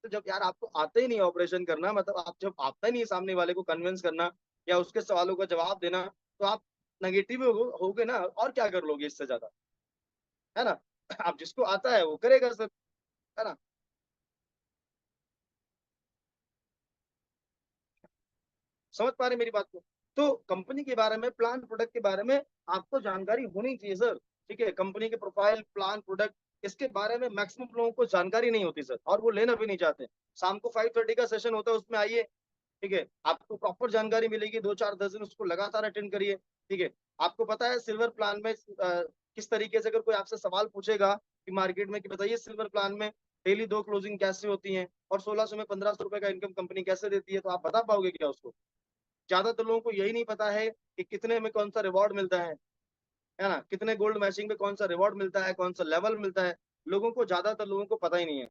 Speaker 2: तो जब यार आपको आता ही नहीं ऑपरेशन करना, मतलब आप जब आता ही नहीं सामने वाले को कन्विंस करना या उसके सवालों का जवाब देना, तो आप नेगेटिव होगे ना, और क्या कर लोगे इससे ज्यादा? है ना? आप जिसको आता है वो करेगा सर, है ना? समझ पा रहे मेरी बात को? तो कंपनी के बारे में, प्लान प्रोडक्ट के बारे में आपको जानकारी होनी चाहिए सर। ठीक है? कंपनी के प्रोफाइल, प्लान, प्रोडक्ट, इसके बारे में मैक्सिमम लोगों को जानकारी नहीं होती सर, और वो लेना भी नहीं चाहते। शाम को 5:30 का सेशन होता है, उसमें आइए, ठीक है, आपको प्रॉपर जानकारी मिलेगी, 2 4 10 दिन उसको लगातार अटेंड करिए। ठीक है? आपको पता है सिल्वर प्लान में किस तरीके से, अगर कोई आपसे सवाल पूछेगा कि मार्केट में, कि बताइए सिल्वर प्लान में डेली 2 क्लोजिंग कैसे होती हैं, और 1600 में 1500 रुपए का इनकम कंपनी कैसे देती है, तो आप बता पाओगे क्या उसको? ज्यादातर लोगों को यही नहीं पता है कि कितने में कौन सा रिवॉर्ड मिलता है ना, कितने गोल्ड मैचिंग में कौन सा रिवॉर्ड मिलता है, कौन सा लेवल मिलता है, लोगों को, ज्यादातर लोगों को पता ही नहीं है।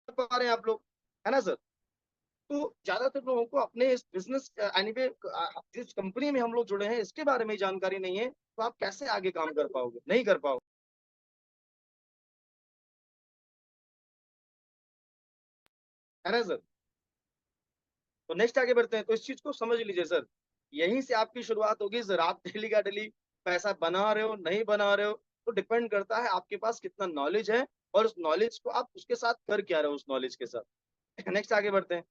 Speaker 2: पा रहे हैं आप लोग, है ना सर? तो ज्यादातर लोगों को अपने इस बिजनेस यानी पे जिस कंपनी में हम लोग जुड़े हैं, इसके बारे में जानकारी नहीं है, तो आप कैसे आगे काम कर पाओगे? नहीं कर पाओगे, है ना सर? तो नेक्स्ट आगे बढ़ते हैं, तो इस चीज को समझ लीजिए सर, यहीं से आपकी शुरुआत होगी सर। आप डेली का डेली पैसा बना रहे हो नहीं बना रहे हो, तो डिपेंड करता है आपके पास कितना नॉलेज है, और उस नॉलेज को आप उसके साथ कर क्या रहे हो, उस नॉलेज के साथ। नेक्स्ट आगे बढ़ते हैं।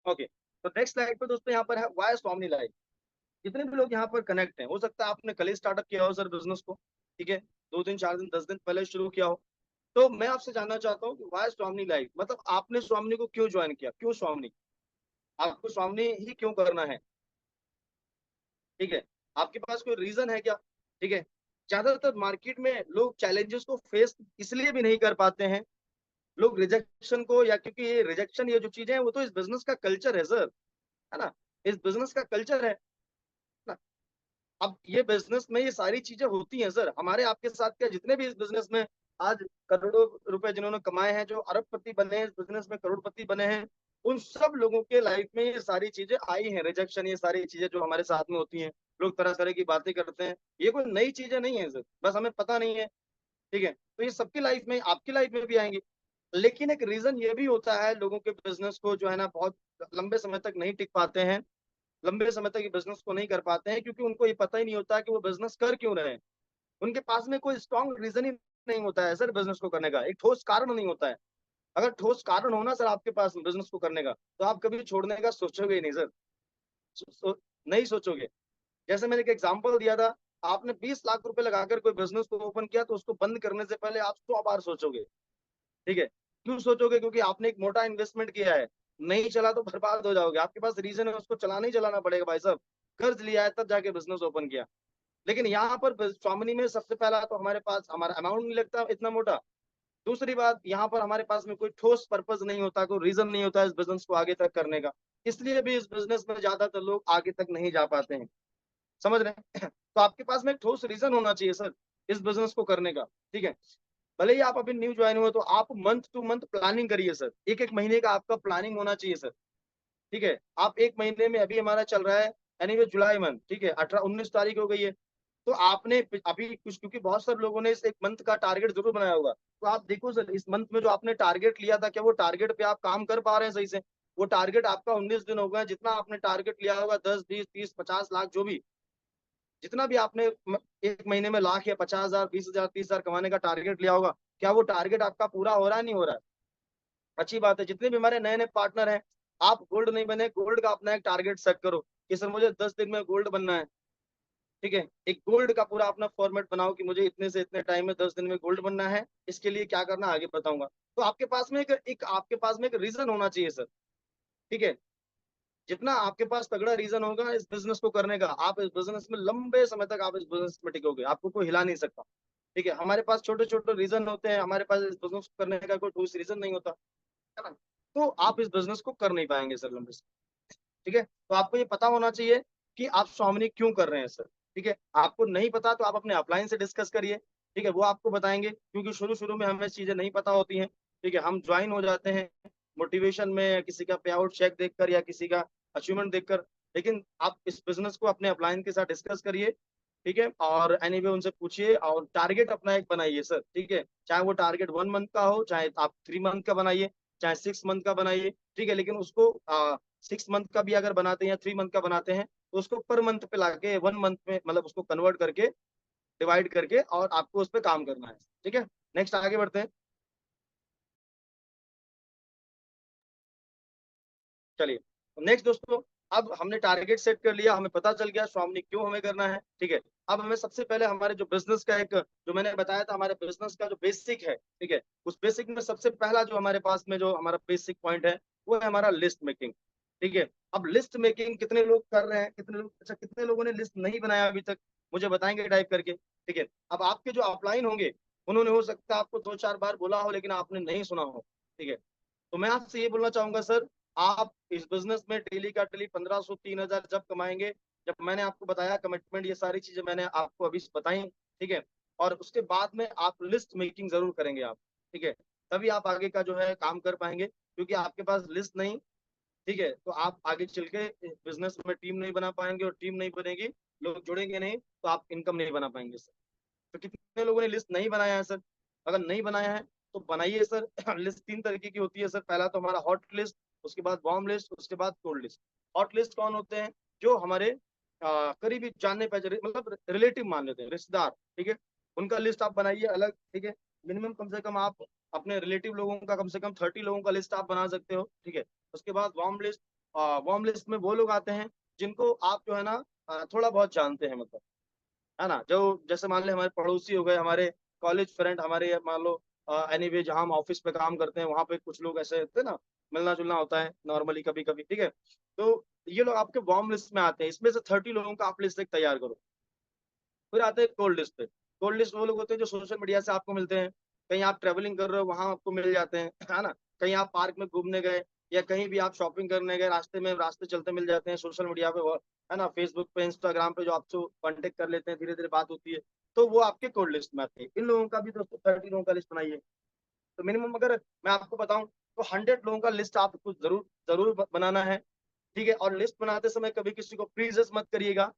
Speaker 2: ओके, तो नेक्स्ट स्लाइड पे दोस्तों यहाँ पर है वाई स्वामी लाइफ। जितने भी लोग यहाँ पर कनेक्ट हैं, हो सकता है आपने कल ही स्टार्टअप किया हो सर बिजनेस को, ठीक है, 2 दिन, 4 दिन, 10 दिन पहले शुरू किया हो, तो मैं आपसे जानना चाहता हूँ कि वाई स्वामनी लाइफ, मतलब आपने स्वामनी को क्यों ज्वाइन किया, क्यों स्वामनी, आपको स्वामनी ही क्यों करना है? ठीक है, आपके पास कोई रीजन है क्या? ठीक है, ज्यादातर मार्केट में लोग चैलेंजेस को फेस इसलिए भी नहीं कर पाते हैं, लोग रिजेक्शन को, या क्योंकि ये रिजेक्शन, ये जो चीजें हैं वो तो इस बिजनेस का कल्चर है सर, है ना, इस बिजनेस का कल्चर है ना। अब ये बिजनेस में ये सारी चीजें होती हैं सर, हमारे आपके साथ क्या, जितने भी इस बिजनेस में आज करोड़ों रुपए जिन्होंने कमाए हैं, जो अरबपति बने हैं इस बिजनेस में, करोड़पति बने हैं, उन सब लोगों के लाइफ में ये सारी चीजें आई हैं, रिजेक्शन, ये सारी चीजें जो हमारे साथ में होती हैं, लोग तरह तरह की बातें करते हैं, ये कोई नई चीजें नहीं है सर, बस हमें पता नहीं है। ठीक है, तो ये सबकी लाइफ में, आपकी लाइफ में भी आएंगी। लेकिन एक रीजन ये भी होता है, लोगों के बिजनेस को जो है ना बहुत लंबे समय तक नहीं टिक पाते हैं, लंबे समय तक ये बिजनेस को नहीं कर पाते हैं, क्योंकि उनको ये पता ही नहीं होता कि वो बिजनेस कर क्यों रहे हैं। उनके पास में कोई स्ट्रॉन्ग रीजन ही नहीं होता है सर बिजनेस को करने का, एक ठोस कारण नहीं होता है। अगर ठोस कारण होना सर आपके पास बिजनेस को करने का, तो आप कभी छोड़ने का सोचोगे ही नहीं सर, नहीं सोचोगे। जैसे मैंने एक एग्जांपल दिया था, आपने 20 लाख रुपए लगाकर कोई बिजनेस को ओपन किया, तो उसको बंद करने से पहले आप 100 बार सोचोगे। ठीक है, क्यों सोचोगे? क्योंकि आपने एक मोटा इन्वेस्टमेंट किया है, नहीं चला तो बर्बाद हो जाओगे, आपके पास रीजन है, उसको चलाना ही चलाना पड़ेगा भाई साहब, कर्ज लिया है तब जाके बिजनेस ओपन किया। लेकिन यहाँ पर स्वामिनी में सबसे पहला तो हमारे पास हमारा अमाउंट नहीं लगता इतना मोटा, दूसरी बात यहाँ पर हमारे पास में कोई ठोस पर्पज नहीं होता, कोई रीजन नहीं होता इस बिजनेस को आगे तक करने का, इसलिए भी इस बिजनेस में ज्यादातर लोग आगे तक नहीं जा पाते हैं। समझ रहे हैं? तो आपके पास में एक ठोस रीजन होना चाहिए सर इस बिजनेस को करने का। ठीक है, भले ही आप अभी न्यू ज्वाइन हुए, तो आप मंथ टू मंथ प्लानिंग करिए सर, एक एक महीने का आपका प्लानिंग होना चाहिए सर। ठीक है, आप एक महीने में, अभी हमारा चल रहा है एनीवे जुलाई मंथ, ठीक है, 18 19 तारीख हो गई है, तो आपने अभी कुछ, क्योंकि बहुत सारे लोगों ने इस एक मंथ का टारगेट जरूर बनाया होगा, तो आप देखो सर इस मंथ में जो आपने टारगेट लिया था, क्या वो टारगेट पे आप काम कर पा रहे हैं सही से? वो टारगेट आपका 19 दिन हो गया, जितना आपने टारगेट लिया होगा 10 20 30 50 लाख जो भी, जितना भी आपने एक महीने में लाख या 50 हजार 20 हजार 30 हजार कमाने का टारगेट लिया होगा, क्या वो टारगेट आपका पूरा हो रहा है, नहीं हो रहा है? अच्छी बात है। जितने भी हमारे नए नए पार्टनर हैं, आप गोल्ड नहीं बने, गोल्ड का अपना एक टारगेट सेट करो कि सर मुझे 10 दिन में गोल्ड बनना है। ठीक है, एक गोल्ड का पूरा अपना फॉर्मेट बनाओ कि मुझे इतने से इतने टाइम में 10 दिन में गोल्ड बनना है, इसके लिए क्या करना आगे बताऊंगा। तो आपके पास में एक आपके पास में एक रीजन होना चाहिए सर। ठीक है, जितना आपके पास तगड़ा रीजन होगा इस बिजनेस को करने का, आप इस बिजनेस में लंबे समय तक आप इस बिजनेस में टिकोगे, आपको कोई हिला नहीं सकता। ठीक है, हमारे पास छोटे छोटे रीजन होते हैं, हमारे पास इस बिजनेस को करने का कोई ठोस रीजन नहीं होता, है ना, तो आप इस बिजनेस को कर नहीं पाएंगे सर लंबे समय। ठीक है, तो आपको ये पता होना चाहिए कि आप स्वामिनी क्यों कर रहे हैं सर। ठीक है, आपको नहीं पता तो आप अपने अपलाइन से डिस्कस करिए। ठीक है, वो आपको बताएंगे, क्योंकि शुरू शुरू में हमें चीजें नहीं पता होती हैं। ठीक है, हम ज्वाइन हो जाते हैं मोटिवेशन में, या किसी का पे आउट चेक देखकर, या किसी का अचीवमेंट देखकर। लेकिन आप इस बिजनेस को अपने अपलाइन के साथ डिस्कस करिए। ठीक है, और एनीवे उनसे पूछिए, और टारगेट अपना एक बनाइए सर। ठीक है, चाहे वो टारगेट 1 मंथ का हो, चाहे आप 3 मंथ का बनाइए, चाहे 6 मंथ का बनाइए। ठीक है, लेकिन उसको 6 मंथ का भी अगर बनाते हैं या 3 मंथ का बनाते हैं, तो उसको पर मंथ पे लाके 1 मंथ में, मतलब उसको कन्वर्ट करके, डिवाइड करके, और आपको उस पर काम करना है। ठीक है, नेक्स्ट आगे बढ़ते हैं। चलिए, नेक्स्ट दोस्तों, अब हमने टारगेट सेट कर लिया, हमें पता चल गया स्वामिनी क्यों हमें करना है। ठीक है, अब हमें सबसे पहले हमारे जो बिजनेस का एक, जो मैंने बताया था, हमारे बिजनेस का जो बेसिक है, ठीक है, उस बेसिक में सबसे पहला जो हमारे पास में जो हमारा बेसिक पॉइंट है, वो है हमारा लिस्ट मेकिंग। ठीक है, अब लिस्ट मेकिंग कितने लोग कर रहे हैं, कितने लोग, अच्छा कितने लोगों ने लिस्ट नहीं बनाया अभी तक, मुझे बताएंगे टाइप करके। ठीक है, अब आपके जो अपलाइन होंगे, उन्होंने हो सकता है आपको 2 4 बार बोला हो, लेकिन आपने नहीं सुना हो। ठीक है, तो मैं आपसे ये बोलना चाहूंगा सर, आप इस बिजनेस में डेली का डेली 1500 3000 जब कमाएंगे, जब मैंने आपको बताया कमिटमेंट, ये सारी चीजें मैंने आपको अभी बताई। ठीक है, और उसके बाद में आप लिस्ट मेकिंग जरूर करेंगे आप। ठीक है, तभी आप आगे का जो है काम कर पाएंगे, क्योंकि आपके पास लिस्ट नहीं, ठीक है, तो आप आगे चल के बिजनेस में टीम नहीं बना पाएंगे, और टीम नहीं बनेगी, लोग जुड़ेंगे नहीं, तो आप इनकम नहीं बना पाएंगे सर। तो कितने लोगों ने लिस्ट नहीं बनाया है सर? अगर नहीं बनाया है तो बनाइए सर। लिस्ट 3 तरीके की होती है सर, पहला तो हमारा हॉट लिस्ट, उसके बाद वार्म लिस्ट, उसके बाद कोल्ड लिस्ट। हॉट लिस्ट कौन होते हैं? जो हमारे करीबी जानने पहचाने, मतलब रिलेटिव मान लेते हैं, रिश्तेदार। ठीक है, उनका लिस्ट आप बनाइए अलग। ठीक है, मिनिमम कम से कम आप अपने रिलेटिव लोगों का कम से कम 30 लोगों का लिस्ट आप बना सकते हो। ठीक है, उसके बाद वार्म लिस्ट, वार्म लिस्ट में वो लोग आते हैं जिनको आप जो है ना थोड़ा बहुत जानते हैं, मतलब, है ना, जो जैसे मान ले हमारे पड़ोसी हो गए, हमारे कॉलेज फ्रेंड, हमारे मान लो एनीवे जहाँ हम ऑफिस पे काम करते हैं वहाँ पे कुछ लोग ऐसे होते हैं ना, मिलना जुलना होता है नॉर्मली कभी कभी, ठीक है। तो ये लोग आपके वार्म लिस्ट में आते हैं, इसमें से 30 लोगों का आप लिस्ट एक तैयार करो। फिर आते हैं कोल्ड लिस्ट पे। कोल्ड लिस्ट वो लोग होते हैं जो सोशल मीडिया से आपको मिलते हैं, कहीं आप ट्रेवलिंग कर रहे हो वहां आपको मिल जाते हैं, है ना। कहीं आप पार्क में घूमने गए या कहीं भी आप शॉपिंग करने गए, रास्ते में रास्ते चलते मिल जाते हैं सोशल मीडिया पे है ना, फेसबुक पे इंस्टाग्राम पे जो आपसे कांटेक्ट कर लेते हैं, धीरे धीरे बात होती है। तो वो आपके कोल्ड लिस्ट में आते हैं। इन लोगों का भी दोस्तों 30 लोगों का लिस्ट बनाइए। तो मिनिमम अगर मैं आपको बताऊं तो 100 लोगों का लिस्ट आपको जरूर जरूर बनाना है, ठीक है। और लिस्ट बनाते समय कभी किसी को प्लीज मत करिएगा,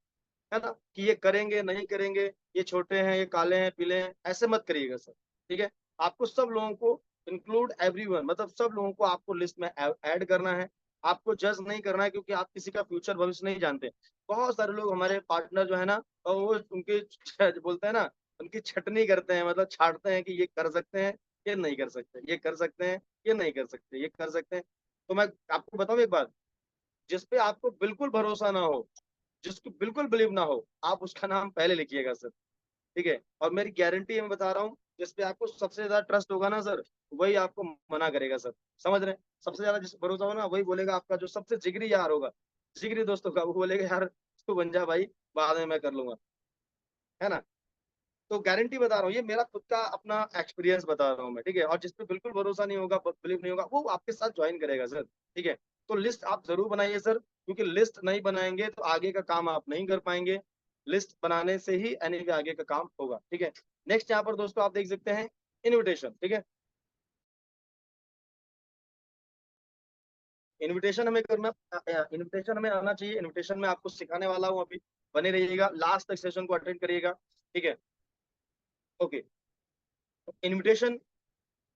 Speaker 2: है ना, कि ये करेंगे नहीं करेंगे, ये छोटे हैं, ये काले हैं पीले हैं, ऐसे मत करिएगा सर, ठीक है। आपको सब लोगों को इंक्लूड एवरीवन, मतलब सब लोगों को आपको लिस्ट में ऐड करना है। आपको जज नहीं करना है, क्योंकि आप किसी का फ्यूचर भविष्य नहीं जानते। बहुत सारे लोग हमारे पार्टनर जो है ना, और वो उनके जो बोलते हैं ना, उनकी छटनी करते हैं, मतलब छाटते हैं कि ये कर सकते हैं, ये नहीं कर सकते, ये कर सकते हैं, ये नहीं कर सकते, ये कर सकते हैं। तो मैं आपको बताऊं एक बात, जिसपे आपको बिल्कुल भरोसा ना हो, जिसको बिल्कुल बिलीव ना हो, आप उसका नाम पहले लिखिएगा सर, ठीक है। और मेरी गारंटी मैं बता रहा हूँ, जिस पे आपको सबसे ज्यादा ट्रस्ट होगा ना सर, वही आपको मना करेगा सर, समझ रहे हैं। सबसे ज्यादा जिस भरोसा होगा ना, वही बोलेगा। आपका जो सबसे जिगरी यार होगा, जिगरी दोस्त होगा, वो बोलेगा यार तू बन जा भाई, बाद में मैं कर लूंगा, है ना। तो गारंटी बता रहा हूँ, ये मेरा खुद का अपना एक्सपीरियंस बता रहा हूँ मैं, ठीक है। और जिसपे बिल्कुल भरोसा नहीं होगा, बिलीव नहीं होगा, वो आपके साथ ज्वाइन करेगा सर, ठीक है। तो लिस्ट आप जरूर बनाइए सर, क्योंकि लिस्ट नहीं बनाएंगे तो आगे का काम आप नहीं कर पाएंगे। लिस्ट बनाने से ही यानी कि आगे का काम होगा, ठीक है। नेक्स्ट यहाँ पर दोस्तों आप देख सकते हैं इनविटेशन, ठीक है। इनविटेशन हमें करना, इनविटेशन हमें आना चाहिए। इनविटेशन में आपको सिखाने वाला हूँ अभी, बने रहिएगा, लास्ट तक सेशन को अटेंड करिएगा, ठीक है। ओके, इनविटेशन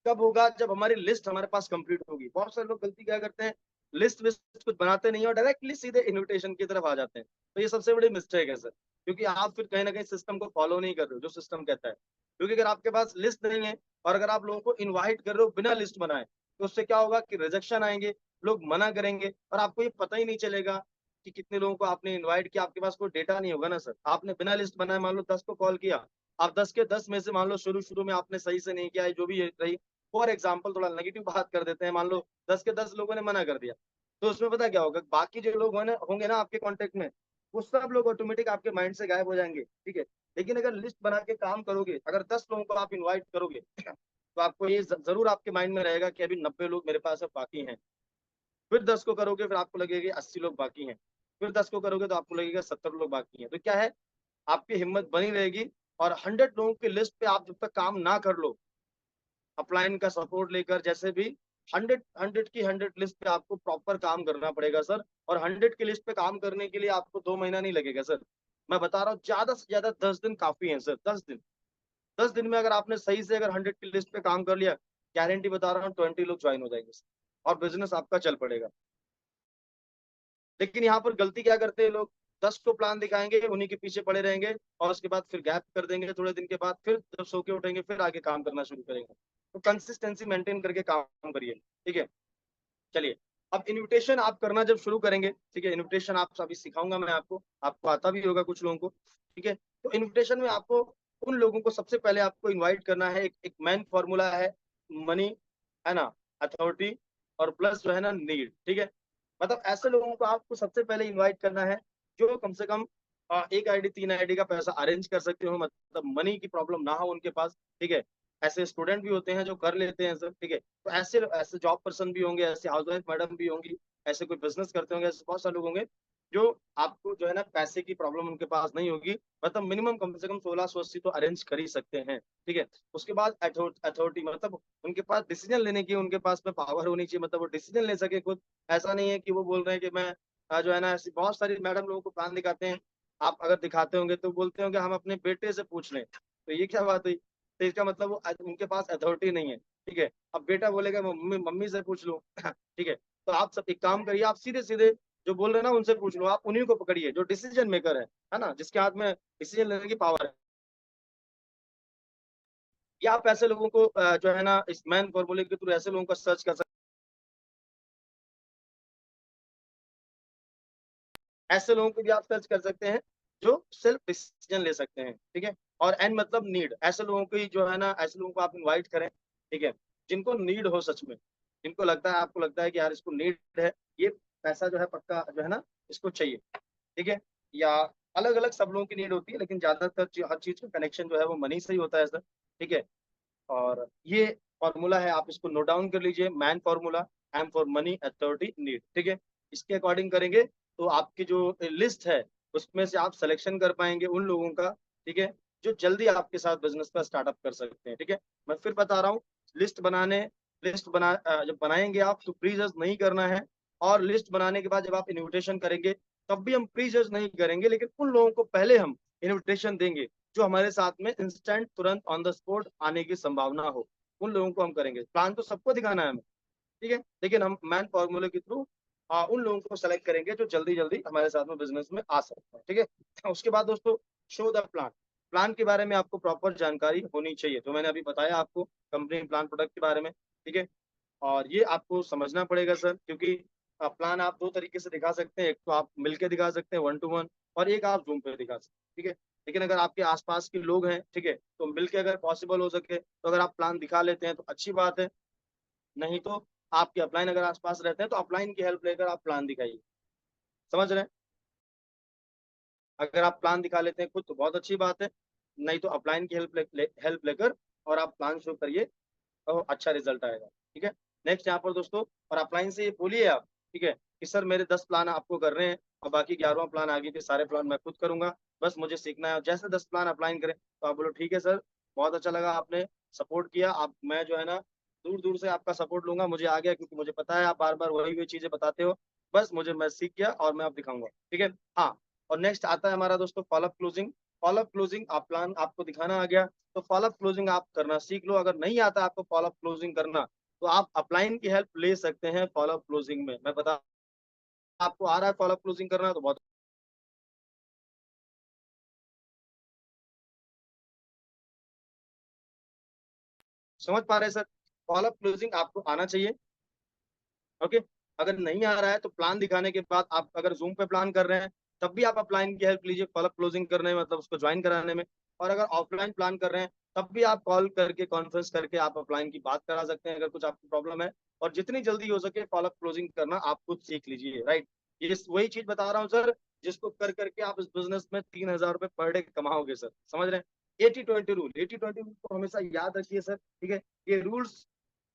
Speaker 2: कब होगा? जब हमारी लिस्ट हमारे पास कंप्लीट होगी। बहुत सारे लोग गलती क्या करते हैं, लिस्ट विस्ट कुछ बनाते नहीं है और डायरेक्टली सीधे इनविटेशन की तरफ आ जाते हैं। तो ये सबसे बड़ी मिस्टेक है सर, क्योंकि आप फिर कहीं ना कहीं सिस्टम को फॉलो नहीं कर रहे हो जो सिस्टम कहता है। क्योंकि अगर आपके पास लिस्ट नहीं है और अगर आप लोगों को इन्वाइट कर रहे हो बिना लिस्ट बनाए, तो उससे क्या होगा कि रिजेक्शन आएंगे, लोग मना करेंगे और आपको ये पता ही नहीं चलेगा कि कितने लोगों को आपने इन्वाइट किया। आपके पास कोई डेटा नहीं होगा ना सर। आपने बिना लिस्ट बनाए मान लो 10 को कॉल किया, आप 10 के 10 में से मान लो शुरू शुरू में आपने सही से नहीं किया है, जो भी रही, फॉर एग्जाम्पल थोड़ा नेगेटिव बात कर देते हैं, मान लो 10 के 10 लोगों ने मना कर दिया, तो उसमें पता क्या होगा, बाकी जो लोग होंगे ना आपके कांटेक्ट में, वो सब लोग ऑटोमेटिक आपके माइंड से गायब हो जाएंगे, ठीक है। लेकिन अगर लिस्ट बना के काम करोगे, अगर 10 लोगों को आप इन्वाइट करोगे तो आपको ये जरूर आपके माइंड में रहेगा कि अभी 90 लोग मेरे पास अब बाकी हैं। फिर 10 को करोगे फिर आपको लगेगा 80 लोग बाकी हैं। फिर 10 को करोगे तो आपको लगेगा 70 लोग बाकी हैं। तो क्या है, आपकी हिम्मत बनी रहेगी। और 100 लोगों की लिस्ट पे आप जब तक काम ना कर लो, अपलाइन का सपोर्ट लेकर जैसे भी, 100 की 100 लिस्ट पे आपको प्रॉपर काम करना पड़ेगा सर। और 100 की लिस्ट पे काम करने के लिए आपको 2 महीना नहीं लगेगा सर। मैं बता रहा हूँ ज्यादा से ज्यादा 10 दिन काफी है सर, 10 दिन। 10 दिन में अगर आपने सही से अगर 100 की लिस्ट पे काम कर लिया, गारंटी बता रहा हूँ 20 लोग ज्वाइन हो जाएंगे सर और बिजनेस आपका चल पड़ेगा। लेकिन यहाँ पर गलती क्या करते हैं लोग, 10 को प्लान दिखाएंगे, उन्हीं के पीछे पड़े रहेंगे और उसके बाद फिर गैप कर देंगे, थोड़े दिन के बाद फिर जब सो के उठेंगे फिर आगे काम करना शुरू करेंगे। तो कंसिस्टेंसी मेंटेन करके काम करिए, ठीक है। चलिए, अब इनविटेशन आप करना जब शुरू करेंगे, ठीक है, इनविटेशन आप अभी सिखाऊंगा मैं आपको, आपको आता भी होगा कुछ लोगों को, ठीक है। तो इनविटेशन में आपको उन लोगों को सबसे पहले आपको इनवाइट करना है। एक मेन फॉर्मूला है, मनी, है ना, अथॉरिटी और प्लस जो है ना नीड, ठीक है। मतलब ऐसे लोगों को आपको सबसे पहले इनवाइट करना है जो कम से कम एक आईडी 3 आईडी का पैसा अरेंज कर सकते हो, मतलब मनी की प्रॉब्लम ना हो उनके पास, ठीक है। ऐसे स्टूडेंट भी होते हैं जो कर लेते हैं सर, ठीक है। तो ऐसे ऐसे जॉब पर्सन भी होंगे, ऐसे हाउसवाइफ मैडम भी होंगी, ऐसे कोई बिजनेस करते होंगे, ऐसे बहुत सारे लोग होंगे जो आपको जो है ना पैसे की प्रॉब्लम उनके पास नहीं होगी। मतलब मिनिमम कम से कम 1680 तो अरेंज कर ही सकते हैं, ठीक है। उसके बाद अथॉरिटी, मतलब उनके पास डिसीजन लेने की उनके पास में पावर होनी चाहिए, मतलब वो डिसीजन ले सके खुद। ऐसा नहीं है कि वो बोल रहे हैं कि मैं जो है ना, ऐसी बहुत सारी मैडम लोगों को प्लान दिखाते हैं, आप अगर दिखाते होंगे तो बोलते होंगे हम अपने बेटे से पूछ लें। तो ये क्या बात हुई? तो इसका मतलब वो उनके पास अथॉरिटी नहीं है, ठीक है। अब बेटा बोलेगा मम्मी मम्मी से पूछ लो ठीक है। तो आप सब एक काम करिए, आप सीधे सीधे जो बोल रहे हैं ना उनसे पूछ लो, आप उन्हीं को पकड़िए जो डिसीजन मेकर है ना, जिसके हाथ में डिसीजन लेने की पावर है। या आप ऐसे लोगों को जो है ना इस मैन फॉर्मूले के थ्रू ऐसे लोगों का सर्च कर सकते, ऐसे लोगों को भी आप सर्च कर सकते हैं जो सेल्फ डिसीजन ले सकते हैं, ठीक है। और एन मतलब नीड, ऐसे लोगों की जो है ना, ऐसे लोगों को आप इनवाइट करें ठीक है, जिनको नीड हो सच में, जिनको लगता है, आपको लगता है कि यार इसको नीड है, ये पैसा जो है पक्का जो है ना इसको चाहिए, ठीक है, या अलग अलग सब लोगों की नीड होती है, लेकिन ज्यादातर हर चीज का कनेक्शन जो है वो मनी से ही होता है सर, ठीक है। और ये फॉर्मूला है, आप इसको नोट डाउन कर लीजिए, MAN formula, M for money, authority, need, ठीक है। इसके अकॉर्डिंग करेंगे तो आपकी जो लिस्ट है उसमें से आप सिलेक्शन कर पाएंगे उन लोगों का, ठीक है, जो जल्दी आपके साथ बिजनेस का स्टार्टअप कर सकते हैं, ठीक है। मैं फिर बता रहा हूँ, लिस्ट बनाने जब बनाएंगे आप तो प्री जज नहीं करना है, और लिस्ट बनाने के बाद जब आप इन्विटेशन करेंगे तब भी हम प्री जज नहीं करेंगे, लेकिन उन लोगों को पहले हम इन्विटेशन देंगे जो हमारे साथ में इंस्टेंट तुरंत ऑन द स्पॉट आने की संभावना हो, उन लोगों को हम करेंगे। प्लान तो सबको दिखाना है हमें, ठीक है, लेकिन हम मैन फॉर्मूले के थ्रू उन लोगों को सेलेक्ट करेंगे जो जल्दी जल्दी हमारे साथ में बिजनेस में आ सकते हैं, ठीक है। उसके बाद दोस्तों, शो द प्लान। प्लान के बारे में आपको प्रॉपर जानकारी होनी चाहिए, तो मैंने अभी बताया आपको कंपनी प्लान प्रोडक्ट के बारे में, ठीक है। और ये आपको समझना पड़ेगा सर, क्योंकि प्लान आप दो तरीके से दिखा सकते हैं, एक तो आप मिलके दिखा सकते हैं 1 to 1, और एक आप जूम पे दिखा सकते हैं, ठीक है। लेकिन अगर आपके आसपास के लोग हैं, ठीक है, तो मिलके अगर पॉसिबल हो सके तो अगर आप प्लान दिखा लेते हैं तो अच्छी बात है, नहीं तो आपके अपलाइन अगर आसपास रहते हैं तो अपलाइन की हेल्प लेकर आप प्लान दिखाइए, समझ रहे हैं। अगर आप प्लान दिखा लेते हैं खुद तो बहुत अच्छी बात है, नहीं तो अपलाइन की हेल्प लेकर और आप प्लान शो करिए, तो अच्छा रिजल्ट आएगा, ठीक है। नेक्स्ट यहाँ पर दोस्तों, और अपलाइन से ये बोलिए आप, ठीक है, कि सर मेरे 10 प्लान आपको कर रहे हैं और बाकी 11वां प्लान, आगे के सारे प्लान मैं खुद करूंगा, बस मुझे सीखना है। जैसे 10 प्लान अपलाइन करें तो आप बोलो ठीक है सर, बहुत अच्छा लगा, आपने सपोर्ट किया, आप मैं जो है ना दूर दूर से आपका सपोर्ट लूंगा, मुझे आ गया, क्योंकि मुझे पता है आप बार बार वही वही चीजें बताते हो, बस मुझे, मैं सीख गया और मैं आप दिखाऊंगा, ठीक है। हाँ, और नेक्स्ट आता है हमारा दोस्तों फॉलोअप क्लोजिंग। फॉलोअप क्लोजिंग, आप प्लान आपको दिखाना आ गया तो फॉलोअप क्लोजिंग आप करना सीख लो। अगर नहीं आता आपको फॉलोअप क्लोजिंग करना तो आप अपलाइन की हेल्प ले सकते हैं फॉलोअप क्लोजिंग में। मैं बता, आपको आ रहा है फॉलोअप क्लोजिंग करना तो बहुत समझ पा रहे हैं सर, फॉलोअप क्लोजिंग आपको आना चाहिए, ओके। अगर नहीं आ रहा है तो प्लान दिखाने के बाद आप अगर जूम पे प्लान कर रहे हैं तब भी आप अपलाइन की हेल्प लीजिए फॉलोअप क्लोजिंग करने में, मतलब उसको ज्वाइन कराने में। और अगर ऑफलाइन प्लान कर रहे हैं तब भी आप कॉल करके कॉन्फ्रेंस करके आप अपलाइन की बात करा सकते हैं अगर कुछ आपको प्रॉब्लम है। और जितनी जल्दी हो सके फॉलोअप क्लोजिंग करना आप खुद सीख लीजिए, राइट। ये वही चीज बता रहा हूँ सर, जिसको कर करके आप इस बिजनेस में 3,000 रुपये पर डे कमाओगे सर, समझ रहे हैं। 80-20 रूल, 80-20 रूल को हमेशा याद रखिए सर, ठीक है। ये रूल्स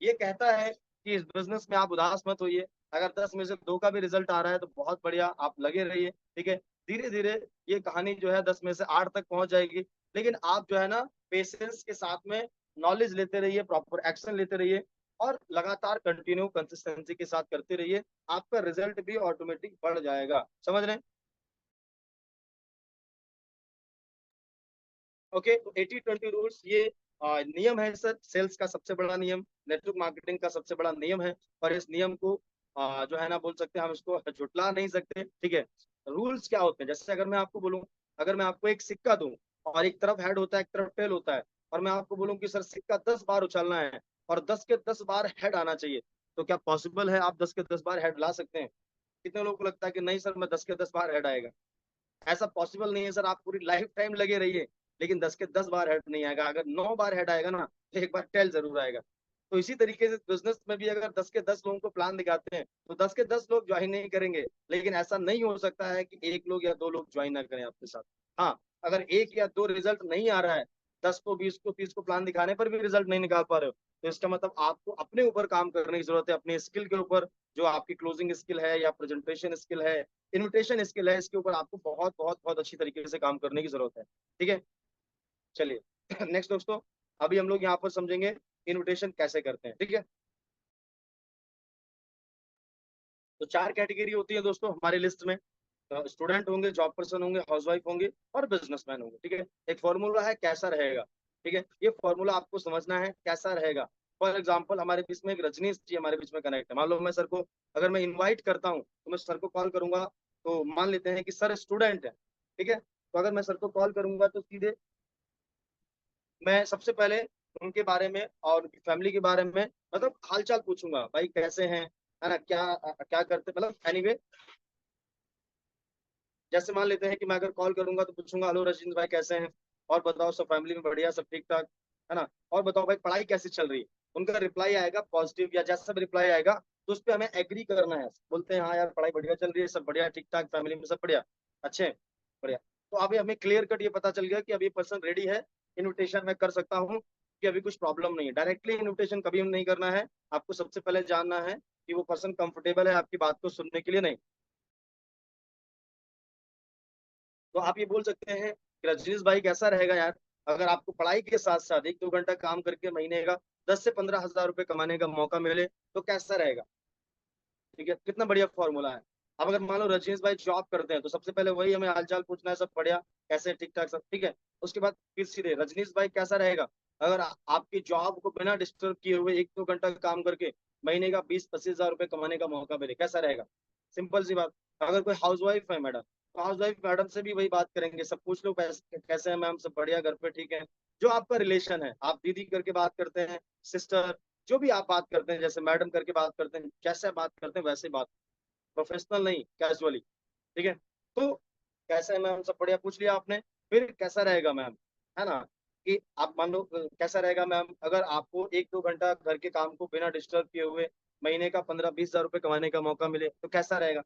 Speaker 2: ये कहता है कि इस बिजनेस में आप उदास मत होइए, अगर 10 में से 2 का भी रिजल्ट आ रहा है तो बहुत बढ़िया, आप लगे रहिए, ठीक है। धीरे धीरे ये कहानी जो है 10 में से 8 तक पहुंच जाएगी, लेकिन आप जो है ना पेशेंस के साथ में नॉलेज लेते रहिए, प्रॉपर एक्शन लेते रहिए, और लगातार कंटिन्यू कंसिस्टेंसी के साथ करते रहिए, आपका रिजल्ट भी ऑटोमेटिक बढ़ जाएगा, समझ रहे हैं। ओके, तो 80-20 रूल्स ये नियम है सर, सेल्स का सबसे बड़ा नियम, नेटवर्क मार्केटिंग का सबसे बड़ा नियम है। और इस नियम को जो है ना बोल सकते हैं हम इसको झुटला नहीं सकते, ठीक है। रूल्स क्या होते हैं, जैसे अगर मैं आपको बोलूं, अगर मैं आपको एक सिक्का दूं और एक तरफ हेड होता है एक तरफ टेल होता है, और मैं आपको बोलूं कि सर सिक्का 10 बार उछलना है और 10 के 10 बार हेड आना चाहिए, तो क्या पॉसिबल है आप 10 के 10 बार हेड ला सकते हैं? कितने लोगों को लगता है कि नहीं सर मैं 10 के 10 बार हेड आएगा? ऐसा पॉसिबल नहीं है सर, आप पूरी लाइफ टाइम लगे रहिए लेकिन 10 के 10 बार हेड नहीं आएगा। अगर 9 बार हेड आएगा ना तो एक बार टेल जरूर आएगा। तो इसी तरीके से बिजनेस में भी अगर 10 के 10 लोगों को प्लान दिखाते हैं तो 10 के 10 लोग ज्वाइन नहीं करेंगे, लेकिन ऐसा नहीं हो सकता है कि एक लोग या दो लोग ज्वाइन ना करें आपके साथ। हाँ, अगर एक या दो रिजल्ट नहीं आ रहा है, 10 को 20 को 30 को प्लान दिखाने पर भी रिजल्ट नहीं निकाल पा रहे हो, तो इसका मतलब आपको अपने ऊपर काम करने की जरूरत है, अपने स्किल के ऊपर, जो आपकी क्लोजिंग स्किल है या प्रेजेंटेशन स्किल है, इन्विटेशन स्किल है, इसके ऊपर आपको बहुत बहुत बहुत अच्छी तरीके से काम करने की जरूरत है, ठीक है। चलिए नेक्स्ट दोस्तों, अभी हम लोग यहाँ पर समझेंगे इन्विटेशन कैसे करते हैं, ठीक है। तो 4 कैटेगरी होती है दोस्तों हमारी लिस्ट में, स्टूडेंट होंगे, जॉब पर्सन होंगे, हाउसवाइफ होंगे और बिजनेसमैन होंगे, ठीक है। एक फॉर्मूला है कैसा रहेगा, ठीक है, ये फॉर्मूला आपको समझना है कैसा रहेगा। फॉर एग्जाम्पल हमारे बीच में एक रजनीश जी हमारे बीच में कनेक्ट है, मान लो मैं सर को, अगर मैं इनवाइट करता हूँ तो मैं सर को कॉल करूंगा, तो मान लेते हैं कि सर स्टूडेंट है, ठीक है, तो अगर मैं सर को कॉल करूंगा तो सीधे मैं सबसे पहले उनके बारे में और उनकी फैमिली के बारे में मतलब हालचाल पूछूंगा, भाई कैसे हैं, है ना, क्या क्या करते, मतलब एनीवे। जैसे मान लेते हैं कि मैं अगर कॉल करूंगा तो पूछूंगा, हेलो रजनीश भाई कैसे हैं, और बताओ सब फैमिली में बढ़िया, सब ठीक ठाक, है ना, और बताओ भाई पढ़ाई कैसी चल रही है। उनका रिप्लाई आएगा पॉजिटिव या जैसा भी रिप्लाई आएगा, तो उस पर हमें एग्री करना है। बोलते हैं हाँ यार पढ़ाई बढ़िया चल रही है, सब बढ़िया ठीक ठाक, फैमिली में सब बढ़िया, अच्छे हैं, बढ़िया। तो अभी हमें क्लियर कट ये पता चल गया कि अभी पर्सन रेडी है, इन्विटेशन मैं कर सकता हूँ, कि अभी कुछ प्रॉब्लम नहीं है। डायरेक्टली इन्विटेशन कभी नहीं करना है, आपको सबसे पहले जानना है कि वो पर्सन कंफर्टेबल है आपकी बात को सुनने के लिए, नहीं। तो आप ये बोल सकते हैं कि रजनीश भाई कैसा रहेगा यार, अगर आपको पढ़ाई के साथ साथ 1-2 घंटा काम करके महीने का 10 से 15 हज़ार रुपये कमाने का मौका मिले तो कैसा रहेगा। ठीक है, कितना बढ़िया फॉर्मूला है। अब अगर मान लो रजनीश भाई जॉब करते हैं तो सबसे पहले वही हमें हालचाल पूछना है, सब बढ़िया, कैसे, ठीक ठाक सब ठीक है। उसके बाद फिर सीधे रजनीश भाई कैसा रहेगा, अगर आपकी जॉब को बिना डिस्टर्ब किए हुए 1-2 घंटा काम करके महीने का 20-25 हज़ार रुपये कमाने का मौका मिले, कैसा रहेगा। सिंपल सी बात। अगर कोई हाउस वाइफ है मैडम, तो हाउस वाइफ मैडम से भी वही बात करेंगे, सब पूछ लो कैसे है मैम, सब बढ़िया, घर पे ठीक है। जो आपका रिलेशन है, आप दीदी करके बात करते हैं, सिस्टर, जो भी आप बात करते हैं, जैसे मैडम करके बात करते हैं, जैसे बात करते हैं वैसे बात, प्रोफेशनल नहीं, कैजुअली। ठीक है। तो कैसा है मैम, सब बढ़िया, पूछ लिया आपने। फिर कैसा रहेगा मैम, है ना, कि आप मान लो कैसा रहेगा मैम, अगर आपको 1-2 घंटा घर के काम को बिना डिस्टर्ब किए हुए महीने का 15-20 हज़ार रुपये कमाने का मौका मिले तो कैसा रहेगा।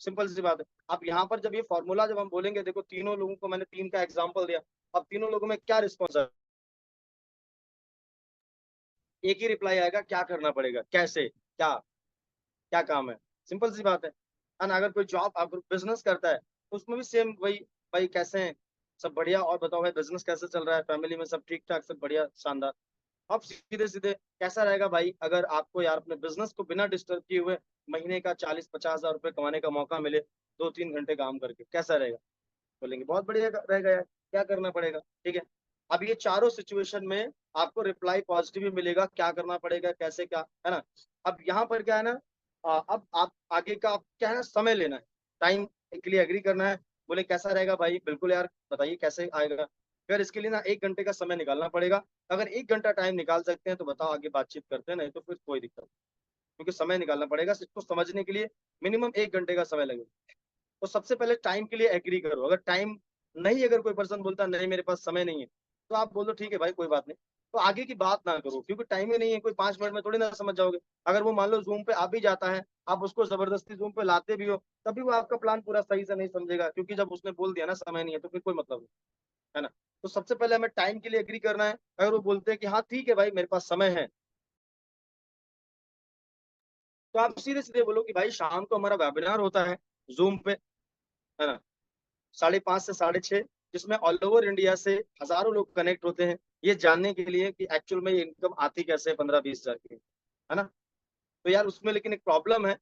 Speaker 2: सिंपल सी बात है। अब यहाँ पर जब ये फॉर्मूला जब हम बोलेंगे, देखो तीनों लोगों को मैंने 3 का एग्जाम्पल दिया, अब तीनों लोगों में क्या रिस्पॉन्स है, एक ही रिप्लाई आएगा, क्या करना पड़ेगा, कैसे, क्या, क्या काम है। सिंपल सी बात है। ना, अगर कोई जॉब अगर बिजनेस करता है तो उसमें भी सेम वही, भाई कैसे हैं, सब बढ़िया, और बताओ भाई बिजनेस कैसे चल रहा है, फैमिली में सब ठीक ठाक, सब बढ़िया, शानदार। अब सीधे सीधे कैसा रहेगा भाई, अगर आपको यार अपने बिजनेस को बिना डिस्टर्ब किए हुए महीने का 40-50 हज़ार रुपये कमाने का मौका मिले 2-3 घंटे काम करके, कैसा रहेगा। बोलेंगे बहुत बढ़िया रहेगा यार, क्या करना पड़ेगा। ठीक है। अब ये चारों सिचुएशन में आपको रिप्लाई पॉजिटिव ही मिलेगा, क्या करना पड़ेगा, कैसे, क्या, है ना। अब यहाँ पर क्या है ना, अब आप आगे का आप क्या है ना, समय लेना है, टाइम के लिए एग्री करना है। बोले कैसा रहेगा भाई, बिल्कुल यार बताइए कैसे आएगा। फिर इसके लिए ना 1 घंटे का समय निकालना पड़ेगा। अगर 1 घंटा टाइम निकाल सकते हैं तो बताओ, आगे बातचीत करते हैं, नहीं तो फिर कोई दिक्कत नहीं। क्योंकि समय निकालना पड़ेगा, इसको समझने के लिए मिनिमम 1 घंटे का समय लगेगा। तो सबसे पहले टाइम के लिए एग्री करो। अगर टाइम नहीं, अगर कोई पर्सन बोलता नहीं मेरे पास समय नहीं है, तो आप बोलो ठीक है भाई कोई बात नहीं, तो आगे की बात ना करो, क्योंकि टाइम ही नहीं है, कोई 5 मिनट में थोड़ी ना समझ जाओगे। अगर वो मान लो जूम पे आ भी जाता है, आप उसको जबरदस्ती जूम पे लाते भी हो, तभी वो आपका प्लान पूरा सही से नहीं समझेगा, क्योंकि जब उसने बोल दिया ना समय नहीं है तो फिर कोई मतलब नहीं, है ना। तो सबसे पहले हमें टाइम के लिए एग्री करना है। अगर वो बोलते हैं कि हाँ ठीक है भाई मेरे पास समय है, तो आप सीधे सीधे बोलो कि भाई शाम को हमारा वेबिनार होता है जूम पे, है ना, 5:30 से 6:30, जिसमें ऑल ओवर इंडिया से हजारों लोग कनेक्ट होते हैं, ये जानने के लिए कि एक्चुअल में ये इनकम आती कैसे है 15-20 हज़ार की, है ना। तो यार उसमें लेकिन एक प्रॉब्लम है।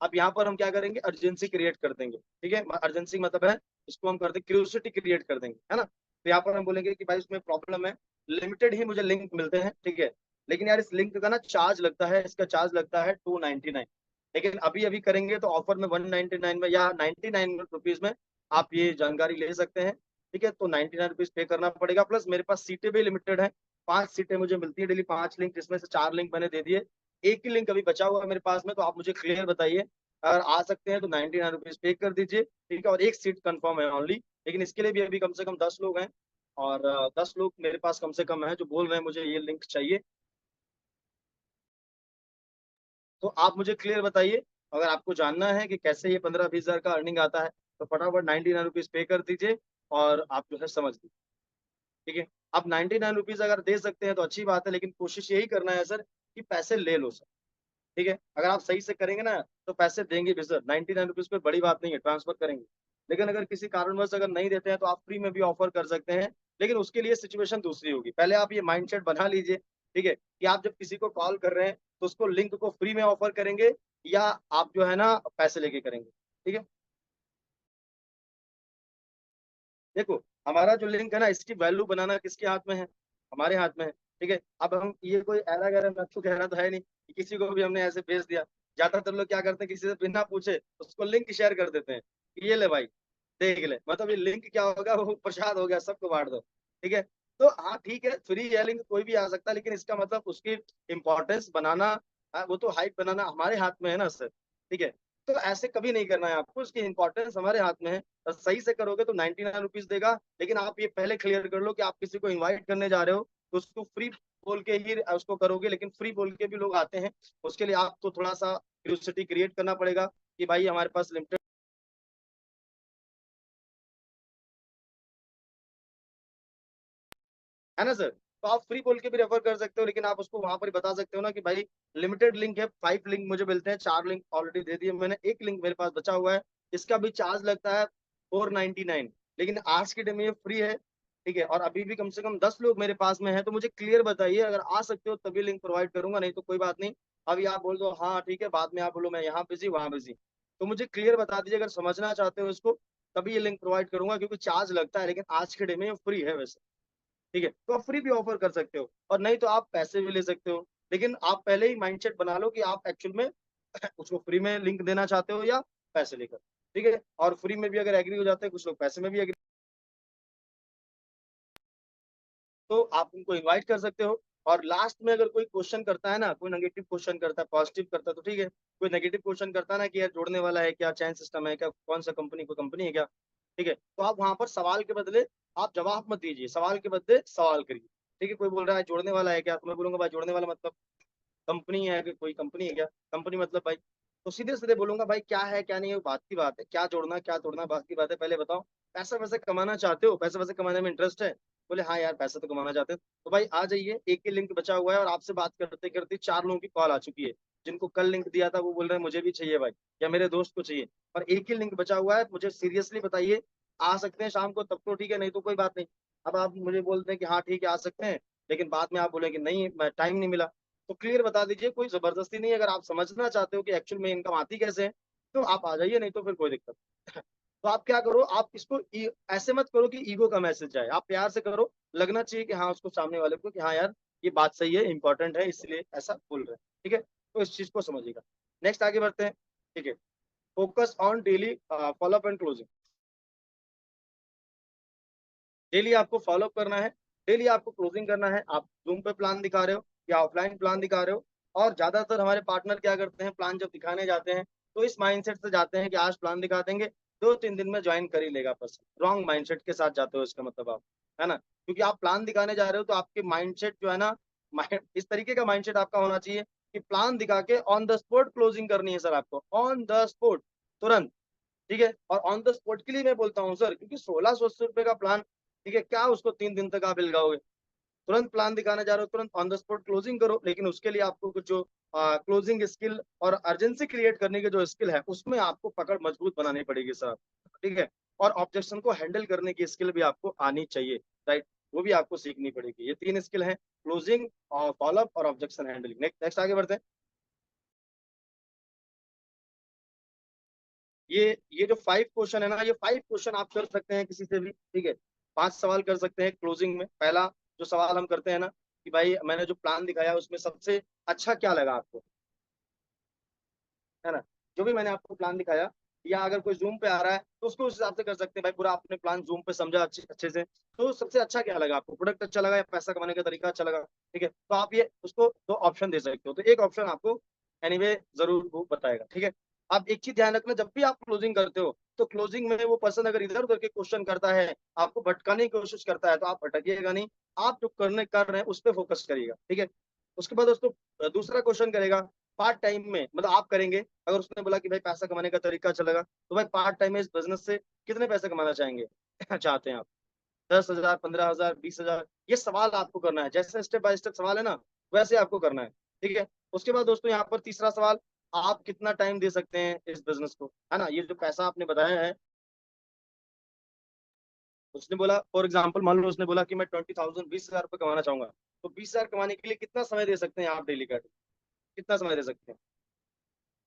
Speaker 2: अब यहाँ पर हम क्या करेंगे, अर्जेंसी क्रिएट कर देंगे। ठीक है, अर्जेंसी मतलब है, इसको हम कर देंगे क्यूरियोसिटी क्रिएट कर देंगे, है ना। तो यहाँ पर हम बोलेंगे कि भाई उसमें प्रॉब्लम है, लिमिटेड ही मुझे लिंक मिलते हैं, ठीक है, लेकिन यार इस लिंक का ना चार्ज लगता है, इसका चार्ज लगता है 299, लेकिन अभी अभी करेंगे तो ऑफर में 199 में या 99 रुपीज में आप ये जानकारी ले सकते हैं। ठीक है, तो 99 रुपीज पे करना पड़ेगा, प्लस मेरे पास सीटें भी लिमिटेड है, 5 सीटें मुझे मिलती है डेली, 5 लिंक, जिसमें से 4 लिंक मैंने दे दिए, एक ही लिंक अभी बचा हुआ है मेरे पास में। तो आप मुझे क्लियर बताइए, अगर आ सकते हैं तो 99 रुपीज पे कर दीजिए, ठीक है, और एक सीट कंफर्म है ओनली। लेकिन इसके लिए भी अभी कम से कम 10 लोग हैं, और 10 लोग मेरे पास कम से कम है जो बोल रहे हैं मुझे ये लिंक चाहिए। तो आप मुझे क्लियर बताइए, अगर आपको जानना है कि कैसे ये 15-20 हज़ार का अर्निंग आता है, तो फटाफट 99 रुपीज पे कर दीजिए, और आप जो है समझ लीजिए। ठीक है। आप 99 रुपीज अगर दे सकते हैं तो अच्छी बात है, लेकिन कोशिश यही करना है सर कि पैसे ले लो सर। ठीक है, अगर आप सही से करेंगे ना तो पैसे देंगे भी सर, 99 रुपीज कोई बड़ी बात नहीं है, ट्रांसफर करेंगे। लेकिन अगर किसी कारणवश अगर नहीं देते हैं तो आप फ्री में भी ऑफर कर सकते हैं, लेकिन उसके लिए सिचुएशन दूसरी होगी। पहले आप ये माइंडसेट बना लीजिए, ठीक है, कि आप जब किसी को कॉल कर रहे हैं तो उसको लिंक को फ्री में ऑफर करेंगे, या आप जो है ना पैसे लेके करेंगे। ठीक है। देखो, हमारा जो लिंक है ना, इसकी वैल्यू बनाना किसके हाथ में है, हमारे हाथ में है। ठीक है, अब हम ये कोई ऐरा गैरा नत्थु कहना तो है नहीं कि किसी को भी हमने ऐसे भेज दिया। ज्यादातर लोग क्या करते हैं, किसी से बिना पूछे उसको लिंक शेयर कर देते हैं कि ये ले भाई, देख ले, मतलब ये लिंक क्या होगा, वो प्रसाद हो गया, सबको बांट दो। ठीक है। तो हाँ ठीक है, फ्री है लिंक, कोई भी आ सकता है, लेकिन इसका मतलब उसकी इंपॉर्टेंस बनाना, वो तो हाइप बनाना हमारे हाथ में है ना सर। ठीक है। तो ऐसे कभी नहीं करना है आपको, उसकी इंपॉर्टेंस हमारे हाथ में है। और सही से करोगे तो 99 रुपीज देगा, लेकिन आप ये पहले क्लियर कर लो कि आप किसी को इन्वाइट करने जा रहे हो तो उसको फ्री बोल के ही उसको करोगे, लेकिन फ्री बोल के भी लोग आते हैं। उसके लिए आपको थोड़ा सा क्यूरियोसिटी क्रिएट करना पड़ेगा कि भाई हमारे पास लिमिटेड है ना सर। तो आप फ्री बोल के भी रेफर कर सकते हो, लेकिन आप उसको वहां पर ही बता सकते हो ना कि भाई लिमिटेड लिंक है, 5 लिंक मुझे मिलते हैं, 4 लिंक ऑलरेडी दे दिए मैंने, एक लिंक मेरे पास बचा हुआ है, इसका भी चार्ज लगता है 499, लेकिन आज के टाइम में ये फ्री है। ठीक है, और अभी भी कम से कम 10 लोग मेरे पास में है, तो मुझे क्लियर बताइए, अगर आ सकते हो तभी लिंक प्रोवाइड करूंगा, नहीं तो कोई बात नहीं। अभी आप बोल दो हाँ ठीक है, बाद में आप बोलो मैं यहाँ बिजी वहां बिजी, तो मुझे क्लियर बता दीजिए, अगर समझना चाहते हो इसको तभी ये लिंक प्रोवाइड करूंगा, क्योंकि चार्ज लगता है, लेकिन आज के डे में ये फ्री है वैसे। ठीक है, तो आप फ्री भी ऑफर कर सकते हो, और नहीं तो आप पैसे भी ले सकते हो, लेकिन आप पहले ही माइंडसेट बना लो कि आप एक्चुअल में उसको फ्री में लिंक देना चाहते हो या पैसे लेकर। ठीक है, और फ्री में भी अगर एग्री हो जाते हैं कुछ लोग, पैसे में भी एग्री, तो आप उनको इनवाइट कर सकते हो। और लास्ट में अगर कोई क्वेश्चन करता है ना, कोई नेगेटिव क्वेश्चन करता है, पॉजिटिव करता है तो ठीक है, कोई नेगेटिव क्वेश्चन करता है ना कि यार जोड़ने वाला है क्या, चैन सिस्टम है क्या, कौन सा कंपनी, कोई कंपनी है क्या, ठीक है, तो आप वहां पर सवाल के बदले आप जवाब मत दीजिए, सवाल के बदले सवाल करिए। ठीक है, कोई बोल रहा है जोड़ने वाला है क्या, तो मैं बोलूंगा भाई जोड़ने वाला मतलब कंपनी है कि कोई कंपनी है क्या, कंपनी मतलब भाई, तो सीधे सीधे बोलूंगा भाई क्या है क्या नहीं है वो बात की बात है, क्या जोड़ना क्या तोड़ना बात की बात है, पहले बताओ पैसा वैसे कमाना चाहते हो, पैसे वैसे कमाने में इंटरेस्ट है। बोले हाँ यार पैसा तो कमाना चाहते हो, तो भाई आ जाइए, एक ही लिंक बचा हुआ है, और आपसे बात करते करते 4 लोगों की कॉल आ चुकी है, जिनको कल लिंक दिया था वो बोल रहे हैं मुझे भी चाहिए भाई, या मेरे दोस्त को चाहिए, और एक ही लिंक बचा हुआ है, मुझे सीरियसली बताइए, आ सकते हैं शाम को तब तो ठीक है, नहीं तो कोई बात नहीं। अब आप मुझे बोलते हैं कि हाँ ठीक है आ सकते हैं, लेकिन बाद में आप बोले कि नहीं मैं टाइम नहीं मिला, तो क्लियर बता दीजिए, कोई जबरदस्ती नहीं है, अगर आप समझना चाहते हो कि एक्चुअल में इनकम आती कैसे है तो आप आ जाइए, नहीं तो फिर कोई दिक्कत नहीं। तो आप क्या करो, आप इसको ऐसे मत करो कि ईगो का मैसेज जाए, आप प्यार से करो, लगना चाहिए कि हाँ उसको सामने वाले को कि हाँ यार ये बात सही है, इंपॉर्टेंट है, इसलिए ऐसा बोल रहे हैं। ठीक है, तो इस चीज को समझिएगा। नेक्स्ट आगे बढ़ते हैं। ठीक है, focus on daily follow up and closing. Daily आपको फॉलो करना है, डेली आपको क्लोजिंग करना है। आप जूम पे प्लान दिखा रहे हो या ऑफलाइन प्लान दिखा रहे हो, और ज्यादातर हमारे पार्टनर क्या करते हैं, प्लान जब दिखाने जाते हैं तो इस माइंडसेट से जाते हैं कि आज प्लान दिखा देंगे, 2-3 दिन में ज्वाइन कर ही लेगा पर्सन, रॉन्ग माइंडसेट के साथ जाते हो इसका मतलब आप, है ना, क्योंकि आप प्लान दिखाने जा रहे हो तो आपके माइंडसेट जो है ना, इस तरीके का माइंडसेट आपका होना चाहिए कि प्लान दिखा के ऑन द स्पॉट क्लोजिंग करनी है सर, आपको ऑन द स्पॉट, तुरंत। ठीक है, और ऑन द स्पॉट के लिए मैं बोलता हूँ सर, क्योंकि 1600 रुपए का प्लान, ठीक है, क्या उसको 3 दिन तक आप हिलगाओगे, तुरंत प्लान दिखाने जा रहे हो, तुरंत ऑन द स्पॉट क्लोजिंग करो, लेकिन उसके लिए आपको कुछ जो क्लोजिंग स्किल और अर्जेंसी क्रिएट करने की जो स्किल है उसमें आपको पकड़ मजबूत बनानी पड़ेगी सर। ठीक है, और ऑब्जेक्शन को हैंडल करने की स्किल भी आपको आनी चाहिए, राइट, वो भी आपको सीखनी पड़ेगी। ये 3 स्किल हैं, क्लोजिंग और फॉलोअप और ऑब्जेक्शन हैंडलिंग। नेक्स्ट नेक्स्ट आगे बढ़ते हैं। ये जो 5 क्वेश्चन है ना, ये 5 क्वेश्चन आप कर सकते हैं किसी से भी। ठीक है, 5 सवाल कर सकते हैं क्लोजिंग में। पहला जो सवाल हम करते हैं ना कि भाई मैंने जो प्लान दिखाया उसमें सबसे अच्छा क्या लगा आपको, है ना, जो भी मैंने आपको प्लान दिखाया, या अगर कोई जूम पे आ रहा है तो उसको उस हिसाब से कर सकते हैं, भाई पूरा आपने प्लान जूम पे समझा अच्छे अच्छे से, तो सबसे अच्छा क्या लगा आपको, प्रोडक्ट अच्छा लगा या पैसा कमाने का तरीका अच्छा लगा। ठीक है, तो आप ये उसको 2 ऑप्शन दे सकते हो, तो एक ऑप्शन आपको एनीवे जरूर वो बताएगा। ठीक है, आप एक चीज ध्यान रखना, जब भी आप क्लोजिंग करते हो तो क्लोजिंग में वो पर्सन अगर इधर उधर के क्वेश्चन करता है, आपको भटकाने की कोशिश करता है, तो आप भटकिएगा नहीं, आप जो करने कर रहे हैं उस पर फोकस करिएगा। ठीक है, उसके बाद दोस्तों दूसरा क्वेश्चन करेगा, पार्ट टाइम में मतलब आप करेंगे, अगर उसने बोला कि भाई पैसा कमाने का तरीका अच्छा लगा, तो भाई पार्ट टाइम में इस बिजनेस से कितने पैसे कमाना चाहेंगे चाहते हैं आप, 10,000, 15,000, 20,000, ये सवाल आपको करना है, जैसे स्टेप बाय स्टेप सवाल है ना वैसे आपको करना है। ठीक है, उसके बाद दोस्तों यहाँ पर तीसरा सवाल, आप कितना टाइम दे सकते हैं इस बिजनेस को, है ना, ये जो पैसा आपने बताया है, उसने बोला फॉर एग्जाम्पल, मान लो उसने बोला कि मैं 20,000 20,000 रुपये कमाना चाहूंगा, तो 20,000 कमाने के लिए कितना समय दे सकते हैं आप डेली का, कितना समय दे सकते हैं,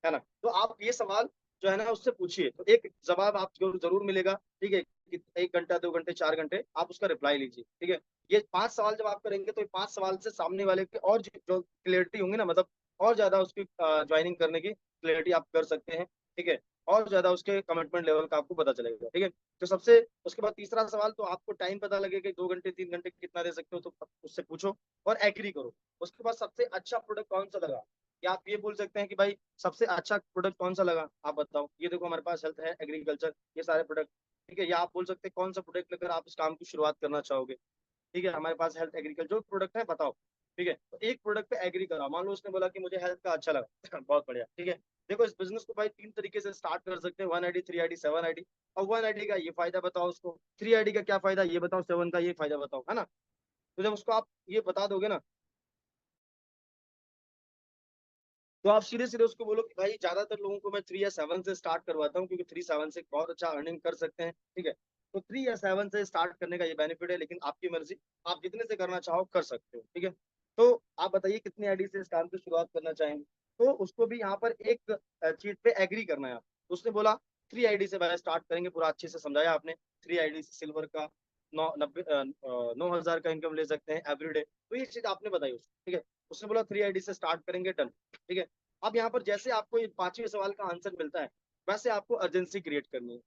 Speaker 2: है ना, तो आप ये सवाल जो है ना उससे पूछिए, तो एक जवाब आपको जरूर मिलेगा। ठीक है, कि 1 घंटा 2 घंटे 4 घंटे आप उसका रिप्लाई लीजिए। ठीक है, ये 5 सवाल जब आप करेंगे तो ये 5 सवाल से सामने वाले के और जो क्लियरिटी होंगी ना, मतलब और ज्यादा उसकी ज्वाइनिंग करने की क्लियरिटी आप कर सकते हैं। ठीक है, और ज्यादा उसके कमिटमेंट लेवल का आपको पता चलेगा। ठीक है, तो सबसे उसके बाद तीसरा सवाल, तो आपको टाइम पता लगेगा कि 2 घंटे 3 घंटे कितना दे सकते हो, तो उससे पूछो और एग्री करो। उसके बाद सबसे अच्छा प्रोडक्ट कौन सा लगा, या आप ये बोल सकते हैं कि भाई सबसे अच्छा प्रोडक्ट कौन सा लगा आप बताओ, ये देखो हमारे पास हेल्थ है, एग्रीकल्चर, ये सारे प्रोडक्ट। ठीक है, या आप बोल सकते हैं कौन सा प्रोडक्ट लेकर आप इस काम की शुरुआत करना चाहोगे। ठीक है, हमारे पास हेल्थ एग्रीकल्चर जो प्रोडक्ट है बताओ। ठीक है, तो एक प्रोडक्ट पे एग्री करा, मान लो उसने बोला कि मुझे हेल्थ का अच्छा लगा बहुत बढ़िया, ठीक है। देखो इस बिजनेस को भाई तीन तरीके से स्टार्ट कर सकते हैं, 1 आईडी, 3 आईडी, 7 आईडी। और 1 आईडी का ये फायदा बताओ उसको, 3 आईडी का क्या फायदा ये बताओ, 7 का ये फायदा बताओ, है ना। तो जब उसको आप ये बता दोगे ना, तो आप सीधे सीधे उसको बोलो कि भाई ज्यादातर लोगों को मैं 3 या 7 से स्टार्ट करवाता हूँ, क्योंकि 3 7 से बहुत अच्छा अर्निंग कर सकते हैं, ठीक है। तो 3 या 7 से स्टार्ट करने का ये बेनिफिट है, लेकिन आपकी मर्जी, आप जितने से करना चाहो कर सकते हो, ठीक है। तो आप बताइए कितनी आईडी से इस काम की शुरुआत करना चाहेंगे। तो उसको भी यहाँ पर एक चीज पे एग्री करना है आप। उसने बोला 3 आईडी से भाई स्टार्ट करेंगे, पूरा अच्छे से समझाया आपने। 3 आईडी से सिल्वर का 9,000 का इनकम ले सकते हैं एवरीडे, तो ये चीज आपने बताई उसको, ठीक है। उसने बोला 3 आईडी से स्टार्ट करेंगे, डन, ठीक है। अब यहाँ पर जैसे आपको ये पांचवें सवाल का आंसर मिलता है, वैसे आपको अर्जेंसी क्रिएट करनी है।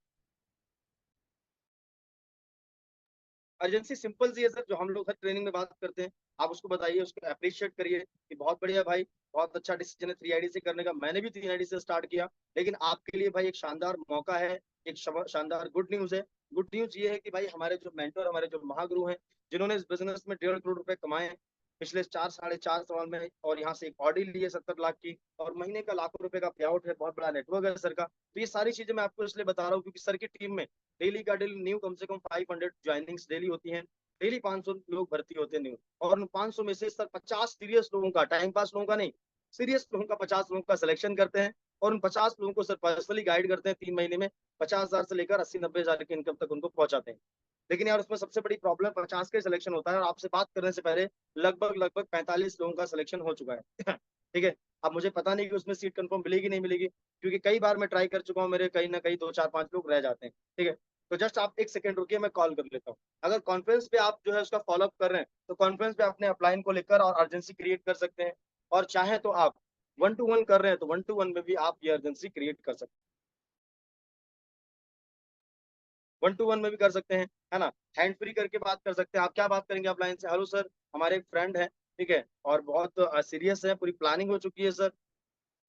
Speaker 2: अर्जेंसी सिंपल सी है सर, जो हम लोग हर ट्रेनिंग में बात करते हैं। आप उसको बताइए, उसको अप्रिशिएट करिए कि बहुत बढ़िया भाई, बहुत अच्छा डिसीजन है 3 आईडी से करने का, मैंने भी 3 आईडी से स्टार्ट किया, लेकिन आपके लिए भाई एक शानदार मौका है, एक शानदार गुड न्यूज है। गुड न्यूज ये है कि भाई हमारे जो मेंटर, हमारे जो महागुरु हैं, जिन्होंने इस बिजनेस में 1.5 करोड़ रुपए कमाए हैं पिछले 4 साढ़े 4 साल में, और यहाँ से एक ऑडी ली है 70 लाख की, और महीने का लाखों रुपए का पे आउट है, बहुत बड़ा नेटवर्क है सर का। तो ये सारी चीजें मैं आपको इसलिए बता रहा हूँ क्योंकि सर की टीम में डेली का डेली न्यू कम से कम 500 ज्वाइनिंग्स डेली होती हैं। डेली 500 लोग भर्ती होते हैं न्यू, और उन 500 में से सर 50 सीरियस लोगों का, टाइम पास लोगों का नहीं, सीरियस लोगों का 50 लोगों का सिलेक्शन करते हैं, और उन 50 लोगों को सर पर्सनली गाइड करते हैं 3 महीने में, 50,000 से लेकर 80 90 हजार की इनकम तक उनको पहुंचाते हैं। लेकिन यार उसमें सबसे बड़ी प्रॉब्लम 50 का सिलेक्शन होता है, और आपसे बात करने से पहले लगभग लगभग 45 लोगों का सिलेक्शन हो चुका है ठीक है। अब मुझे पता नहीं कि उसमें सीट कंफर्म मिलेगी नहीं मिलेगी, क्योंकि कई बार मैं ट्राई कर चुका हूँ, मेरे कहीं ना कहीं 2 4 5 लोग रह जाते हैं, ठीक है। तो जस्ट आप एक सेकंड रुकिए, मैं कॉल कर लेता हूँ। अगर कॉन्फ्रेंस पे आप जो है उसका फॉलोअप कर रहे हैं, तो कॉन्फ्रेंस पे अपने अपलाइन को लेकर और अर्जेंसी क्रिएट कर सकते हैं। और चाहे तो आप 1 to 1 कर रहे हैं, तो 1 to 1 में भी आप ये अर्जेंसी क्रिएट कर सकते हैं। 1 to 1 में भी कर सकते हैं, है ना। हैंड फ्री करके बात कर सकते हैं। आप क्या बात करेंगे अपलाइन से, हेलो सर, हमारे एक फ्रेंड है, ठीक है, और बहुत सीरियस है, पूरी प्लानिंग हो चुकी है सर,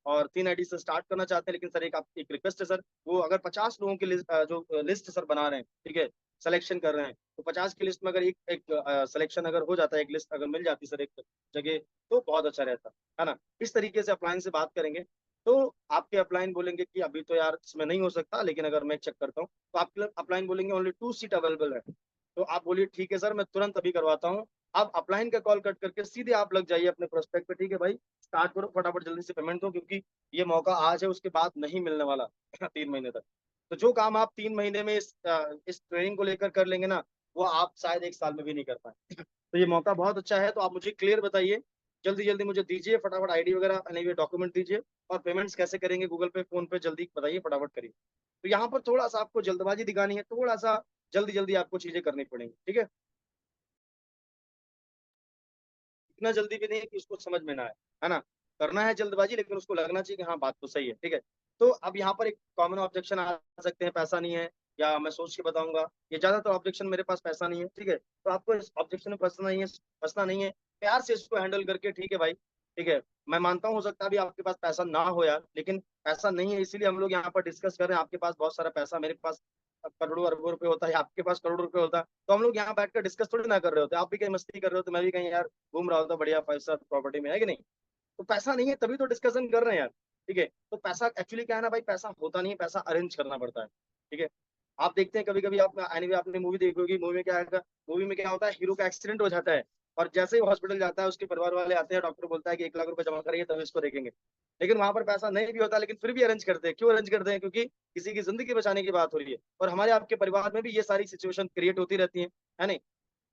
Speaker 2: और 3 आईडी से स्टार्ट करना चाहते हैं, लेकिन सर एक रिक्वेस्ट है सर, वो अगर 50 लोगों की लिस्ट, जो लिस्ट सर बना रहे हैं, ठीक है, सिलेक्शन कर रहे हैं, तो 50 की लिस्ट में अगर एक एक सिलेक्शन अगर हो जाता है, एक लिस्ट अगर मिल जाती सर एक जगह, तो बहुत अच्छा रहता है ना। इस तरीके से अपलाइन से बात करेंगे, तो आपके अपलाइन बोलेंगे कि अभी तो यार इसमें नहीं हो सकता, लेकिन अगर मैं चेक करता हूँ, तो आपके अपलाइन बोलेंगे ओनली 2 सीट अवेलेबल है। तो आप बोलिए ठीक है सर, मैं तुरंत अभी करवाता हूँ। आप अपलाइन का कॉल कट करके सीधे आप लग जाइए अपने प्रोस्पेक्ट पे, ठीक है भाई, स्टार्ट करो फटाफट, जल्दी से पेमेंट दो, क्योंकि ये मौका आज है, उसके बाद नहीं मिलने वाला 3 महीने तक। तो जो काम आप 3 महीने में इस ट्रेनिंग को लेकर कर लेंगे ना, वो आप शायद 1 साल में भी नहीं कर पाए तो ये मौका बहुत अच्छा है, तो आप मुझे क्लियर बताइए, जल्दी जल्दी मुझे दीजिए फटाफट आईडी वगैरह, नहीं डॉक्यूमेंट दीजिए, और पेमेंट्स कैसे करेंगे, गूगल पे, फोन पे, जल्दी बताइए, फटाफट करिए। तो यहाँ पर थोड़ा सा आपको जल्दबाजी दिखानी है, थोड़ा सा जल्दी जल्दी आपको चीजें करनी पड़ेंगी, ठीक है। इतना जल्दी भी नहीं कि उसको समझ में ना आए, है ना। करना है जल्दबाजी, लेकिन उसको लगना चाहिए कि हाँ बात तो सही है, ठीक है। तो अब यहाँ पर एक कॉमन ऑब्जेक्शन आ सकते हैं, पैसा नहीं है, या मैं सोच के बताऊंगा, ये ज्यादातर ऑब्जेक्शन मेरे पास पैसा नहीं है, ठीक है। तो आपको इस ऑब्जेक्शन में फंसना नहीं है, प्यार से इसको हैंडल करके, ठीक है भाई, ठीक है। मैं मानता हूँ हो सकता है अभी आपके पास पैसा ना हो यार, लेकिन पैसा नहीं है, इसीलिए हम लोग यहाँ पर डिस्कस कर रहे हैं। आपके पास बहुत सारा पैसा, मेरे पास करोड़ों अरबों रुपए होता है, आपके पास करोड़ों रुपए होता है, तो हम लोग यहाँ बैठकर डिस्कस थोड़ी ना कर रहे होते, आप भी कहीं मस्ती कर रहे हो, तो मैं भी कहीं यार घूम रहा होता बढ़िया 5 स्टार प्रॉपर्टी में, है कि नहीं। तो पैसा नहीं है तभी तो डिस्कशन कर रहे हैं यार, ठीक है। तो पैसा एक्चुअली क्या है ना भाई, पैसा होता नहीं है, पैसा अरेंज करना पड़ता है, ठीक है। आप देखते हैं कभी कभी, आप एनीवे आपने मूवी देखी होगी, मूवी में क्या होता है, हीरो का एक्सीडेंट हो जाता है, और जैसे ही हॉस्पिटल जाता है, उसके परिवार वाले आते हैं, डॉक्टर बोलता है कि 1 लाख रुपए जमा करिए तब इसको देखेंगे। लेकिन वहां पर पैसा नहीं भी होता, लेकिन फिर भी अरेंज करते हैं। क्यों अरेंज करते हैं? क्योंकि किसी की जिंदगी बचाने की बात हो रही है, और हमारे आपके परिवार में भी ये सारी सिचुएशन क्रिएट होती रहती है नहीं।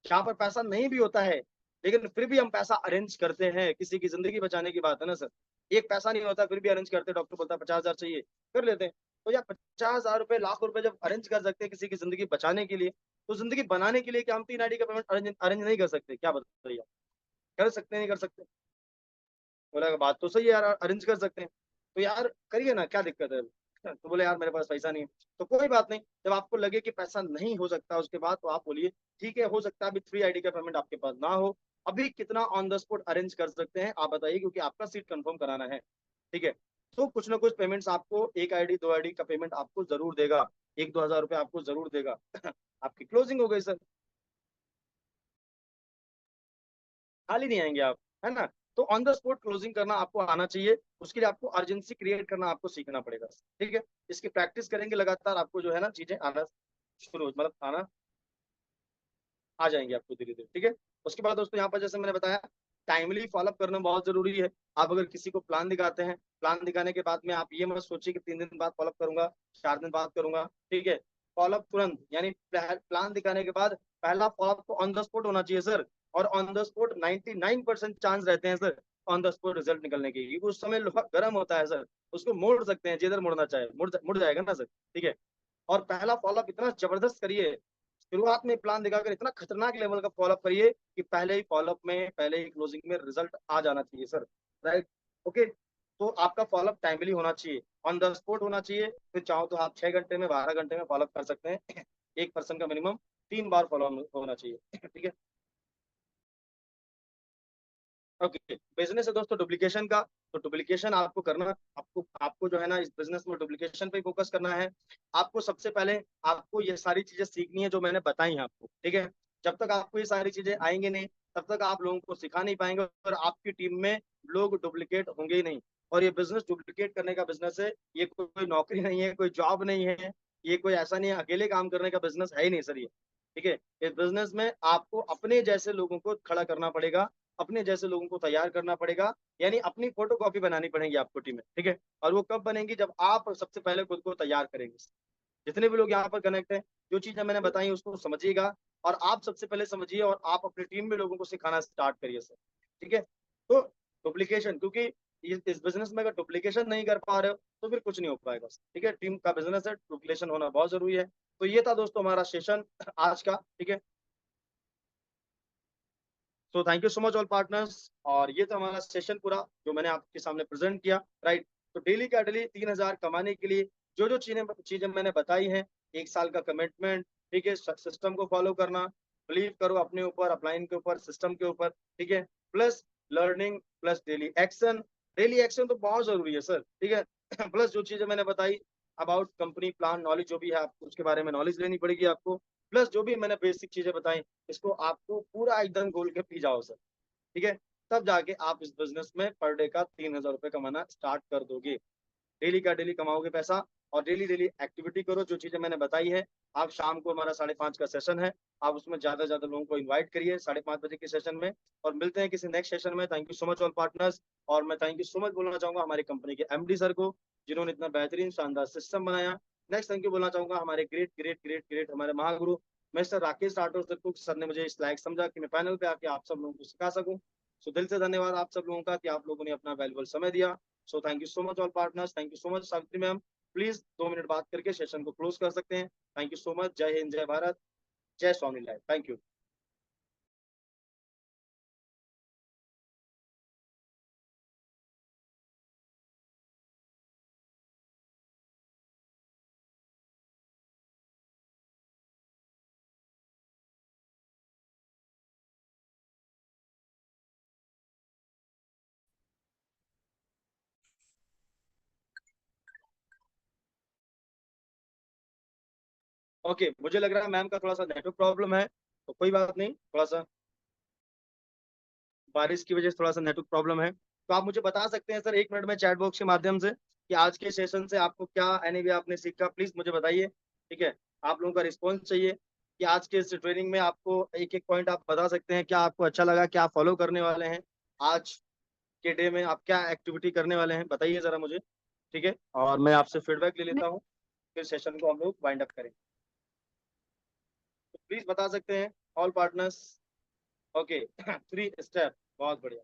Speaker 2: जहाँ पर पैसा नहीं भी होता है, लेकिन फिर भी हम पैसा अरेंज करते हैं, किसी की जिंदगी बचाने की बात है ना सर। एक पैसा नहीं होता फिर भी अरेंज करते हैं, डॉक्टर बोलता है 50,000 चाहिए, कर लेते हैं। तो यार 50,000 रुपए, लाख रुपए जब अरेंज कर सकते हैं किसी की जिंदगी बचाने के लिए, तो जिंदगी बनाने के लिए क्या हम 3 आईडी का पेमेंट अरेंज अरेंज नहीं कर सकते? क्या बताइए आप? कर सकते हैं नहीं कर सकते? बोला बात तो सही है यार, अरेंज कर सकते हैं, तो यार करिए ना, क्या दिक्कत है। तो बोले यार मेरे पास पैसा नहीं है। तो कोई बात नहीं, जब आपको लगे कि पैसा नहीं हो सकता उसके बाद, तो आप बोलिए ठीक है, हो सकता है अभी 3 आईडी का पेमेंट आपके पास ना हो, अभी कितना ऑन द स्पॉट अरेंज कर सकते हैं आप बताइए, क्योंकि आपका सीट कंफर्म कराना है, ठीक है। तो कुछ ना कुछ पेमेंट्स आपको, 1 आईडी 2 आईडी का पेमेंट आपको जरूर देगा, 1 2 हजार रुपये आपको जरूर देगा आपकी क्लोजिंग हो गई सर, खाली नहीं आएंगे आप। है ना। तो ऑन द स्पॉट क्लोजिंग करना आपको आना चाहिए, उसके लिए आपको अर्जेंसी क्रिएट करना आपको सीखना पड़ेगा, ठीक है। इसकी प्रैक्टिस करेंगे लगातार, आपको जो है ना चीजें आना शुरू मतलब आना आ जाएंगे आपको धीरे धीरे, ठीक है। उसके बाद दोस्तों यहाँ पर जैसे मैंने बताया, टाइमली फॉलोअप करना बहुत जरूरी है। आप अगर किसी को प्लान दिखाते हैं, प्लान दिखाने के बाद में आप ये मत सोचिए कि 3 दिन बाद फॉलोअप करूंगा, 4 दिन बाद करूंगा, ठीक है। फॉलोअप तुरंत, यानी प्लान दिखाने के बाद पहला फॉलोअप तो ऑन द स्पॉट होना चाहिए सर। और ऑन द स्पॉट 99% चांस रहते हैं sir on the spot result निकलने के, क्योंकि उस समय लोहा गर्म होता है सर, उसको मोड़ सकते हैं जिधर मुड़ना चाहे, मुड़ जाएगा ना सर, ठीक है। और पहला फॉलोअप इतना जबरदस्त करिए, शुरुआत में प्लान दिखाकर इतना खतरनाक लेवल का फॉलोअप करिए कि पहले ही फॉलोअप में, पहले ही क्लोजिंग में रिजल्ट आ जाना चाहिए सर, राइट। ओके। तो आपका फॉलोअप टाइमली होना चाहिए, ऑन द स्पॉट होना चाहिए। फिर चाहो तो आप 6 घंटे में, 12 घंटे में फॉलोअप कर सकते हैं। एक पर्सन का मिनिमम 3 बार फॉलो होना चाहिए, ठीक है। ओके, बिजनेस है दोस्तों डुप्लीकेशन का। तो डुप्लीकेशन आपको करना, आपको आपको जो है ना इस बिजनेस में डुप्लीकेशन पे फोकस करना है। आपको सबसे पहले, आपको ये सारी चीजें सीखनी है जो मैंने बताई हैं आपको, ठीक है। जब तक आपको ये सारी चीजें आएंगी नहीं, तब तक आप लोगों को सिखा नहीं पाएंगे, और आपकी टीम में लोग डुप्लीकेट होंगे ही नहीं। और ये बिजनेस डुप्लीकेट करने का बिजनेस है, ये कोई नौकरी नहीं है, कोई जॉब नहीं है, ये कोई ऐसा नहीं है, अकेले काम करने का बिजनेस है ही नहीं सर ये, ठीक है। इस बिजनेस में आपको अपने जैसे लोगों को खड़ा करना पड़ेगा, अपने जैसे लोगों को तैयार करना पड़ेगा, यानी अपनी फोटो कॉपी बनानी पड़ेगी आपको टीम में, ठीक है। और वो कब बनेंगी, जब आप सबसे पहले खुद को तैयार करेंगे। जितने भी लोग यहाँ पर कनेक्ट हैं, जो चीजें मैंने बताई उसको समझिएगा, और आप सबसे पहले समझिए, और आप अपनी टीम में लोगों को सिखाना स्टार्ट करिए सर, ठीक है। तो डुप्लीकेशन, क्योंकि इस बिजनेस में अगर डुप्लीकेशन नहीं कर पा रहे हो तो फिर कुछ नहीं हो पाएगा, ठीक है। टीम का बिजनेस है, डुप्लीकेशन होना बहुत जरूरी है। तो ये था दोस्तों हमारा सेशन आज का, ठीक है। So thank you so much all partners. और ये था हमारा सेशन पूरा, जो मैंने आपके सामने प्रेजेंट किया, राइट। तो डेली का डेली 3,000 कमाने के लिए जो जो चीजें चीजें मैंने बताई हैं, 1 साल का कमिटमेंट, ठीक है, सिस्टम को फॉलो करना, बिलीव करो अपने ऊपर, अपलाइन के ऊपर, सिस्टम के ऊपर, ठीक है, plus learning, plus daily action. Daily action तो बहुत जरूरी है सर, ठीक है। प्लस जो चीजें मैंने बताई अबाउट कंपनी प्लान, नॉलेज जो भी है आपको उसके बारे में नॉलेज लेनी पड़ेगी आपको, प्लस जो भी मैंने बेसिक चीजें बताई, इसको आपको पूरा एकदम घोल के पी जाओ सर, ठीक है। तब जाके आप इस बिजनेस में पर डे का 3,000 रुपये कमाना स्टार्ट कर दोगे। डेली का डेली कमाओगे पैसा, और डेली डेली एक्टिविटी करो जो चीजें मैंने बताई है। आप शाम को, हमारा 5:30 का सेशन है, आप उसमें ज्यादा से ज्यादा लोगों को इन्वाइट करिए 5:30 बजे के सेशन में। और मिलते हैं किसी नेक्स्ट सेशन में। Thank you so much all partners. और मैं थैंक यू सो मच बोलना चाहूंगा हमारी कंपनी के एमडी सर को, जिन्होंने इतना बेहतरीन शानदार सिस्टम बनाया। नेक्स्ट थैंक यू बोलना चाहूंगा हमारे ग्रेट ग्रेट ग्रेट ग्रेट हमारे महागुरु मिस्टर राकेश राठौर सर को। सर ने मुझे इस लायक समझा कि मैं पैनल पे आके आप सब लोगों को सिखा सकूं। सो दिल से धन्यवाद आप सब लोगों का कि आप लोगों ने अपना वैल्यूबल समय दिया। So thank you so much all partners, thank you so much Savitri ma'am. Please 2 minute बात करके सेशन को क्लोज कर सकते हैं। Thank you so much. जय हिंद, जय भारत, जय स्वामी लाइव। Thank you. ओके, मुझे लग रहा है मैम का थोड़ा सा नेटवर्क प्रॉब्लम है, तो कोई बात नहीं, थोड़ा सा बारिश की वजह से थोड़ा सा नेटवर्क प्रॉब्लम है। तो आप मुझे बता सकते हैं सर 1 मिनट में चैट बॉक्स के माध्यम से कि आज के सेशन से आपको क्या एनी वे आपने सीखा, प्लीज मुझे बताइए, ठीक है। आप लोगों का रिस्पॉन्स चाहिए कि आज के इस ट्रेनिंग में आपको एक एक पॉइंट आप बता सकते हैं, क्या आपको अच्छा लगा, क्या फॉलो करने वाले हैं आज के डे में, आप क्या एक्टिविटी करने वाले हैं, बताइए जरा मुझे, ठीक है। और मैं आपसे फीडबैक ले लेता हूँ, फिर सेशन को हम लोग वाइंड अप करेंगे। तो प्लीज बता सकते हैं ऑल पार्टनर्स। ओके। 3 स्टेप, बहुत बढ़िया।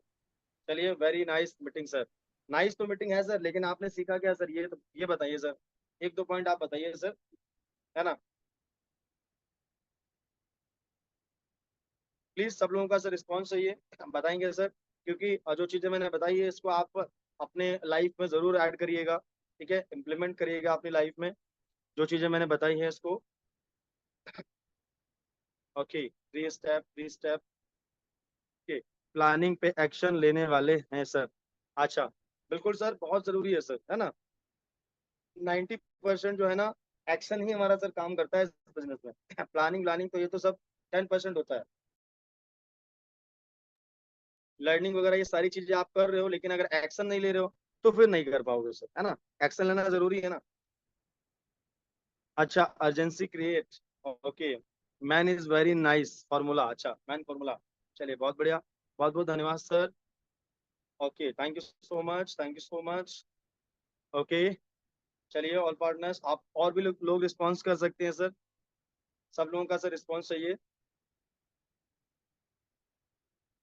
Speaker 2: चलिए, very nice meeting sir. Nice तो मीटिंग है सर, लेकिन आपने सीखा क्या सर, ये तो ये बताइए सर, 1-2 पॉइंट आप बताइए सर, है ना। प्लीज सब लोगों का सर रिस्पॉन्स चाहिए, बताएंगे सर, क्योंकि जो चीजें मैंने बताई है इसको आप अपने लाइफ में जरूर ऐड करिएगा, ठीक है, इम्प्लीमेंट करिएगा अपनी लाइफ में, जो चीजें मैंने बताई हैं इसको। ओके, 3 स्टेप, 3 स्टेप के प्लानिंग पे एक्शन लेने वाले हैं सर। अच्छा, बिल्कुल सर, बहुत जरूरी है सर, है ना। 90% जो है ना, एक्शन ही हमारा सर काम करता है इस बिजनेस में। प्लानिंग व्लानिंग तो ये तो सब 10% होता है। लर्निंग वगैरह ये सारी चीजें आप कर रहे हो, लेकिन अगर एक्शन नहीं ले रहे हो तो फिर नहीं कर पाओगे सर, है ना। एक्शन लेना जरूरी है ना। अच्छा, urgency create, okay. Man is very nice formula, अच्छा मैन फॉर्मूला। चलिए बहुत बढ़िया, बहुत बहुत धन्यवाद sir. Okay, thank you so much, thank you so much. Okay, चलिए ऑल पार्टनर्स, आप और भी लोग रिस्पॉन्स कर सकते हैं सर। सब लोगों का सर रिस्पॉन्स चाहिए।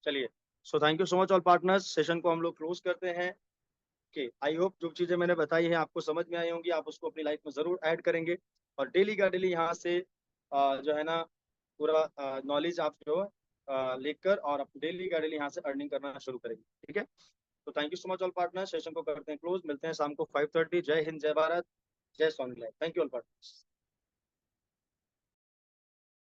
Speaker 2: चलिए, so thank you so much all partners, session को हम लोग क्लोज करते हैं। ओके, आई होप जो चीजें मैंने बताई हैं आपको समझ में आई होंगी, आप उसको अपनी लाइफ में जरूर ऐड करेंगे, और डेली का डेली यहाँ से जो है ना पूरा नॉलेज आप जो लेकर और डेली का डेली यहाँ से अर्निंग करना शुरू करेंगे, ठीक है। तो thank you so much all partner, session को करते हैं क्लोज, मिलते हैं शाम को 5:30। जय हिंद, जय भारत, जय स्वामी, थैंक यू ऑल पार्टनर्स।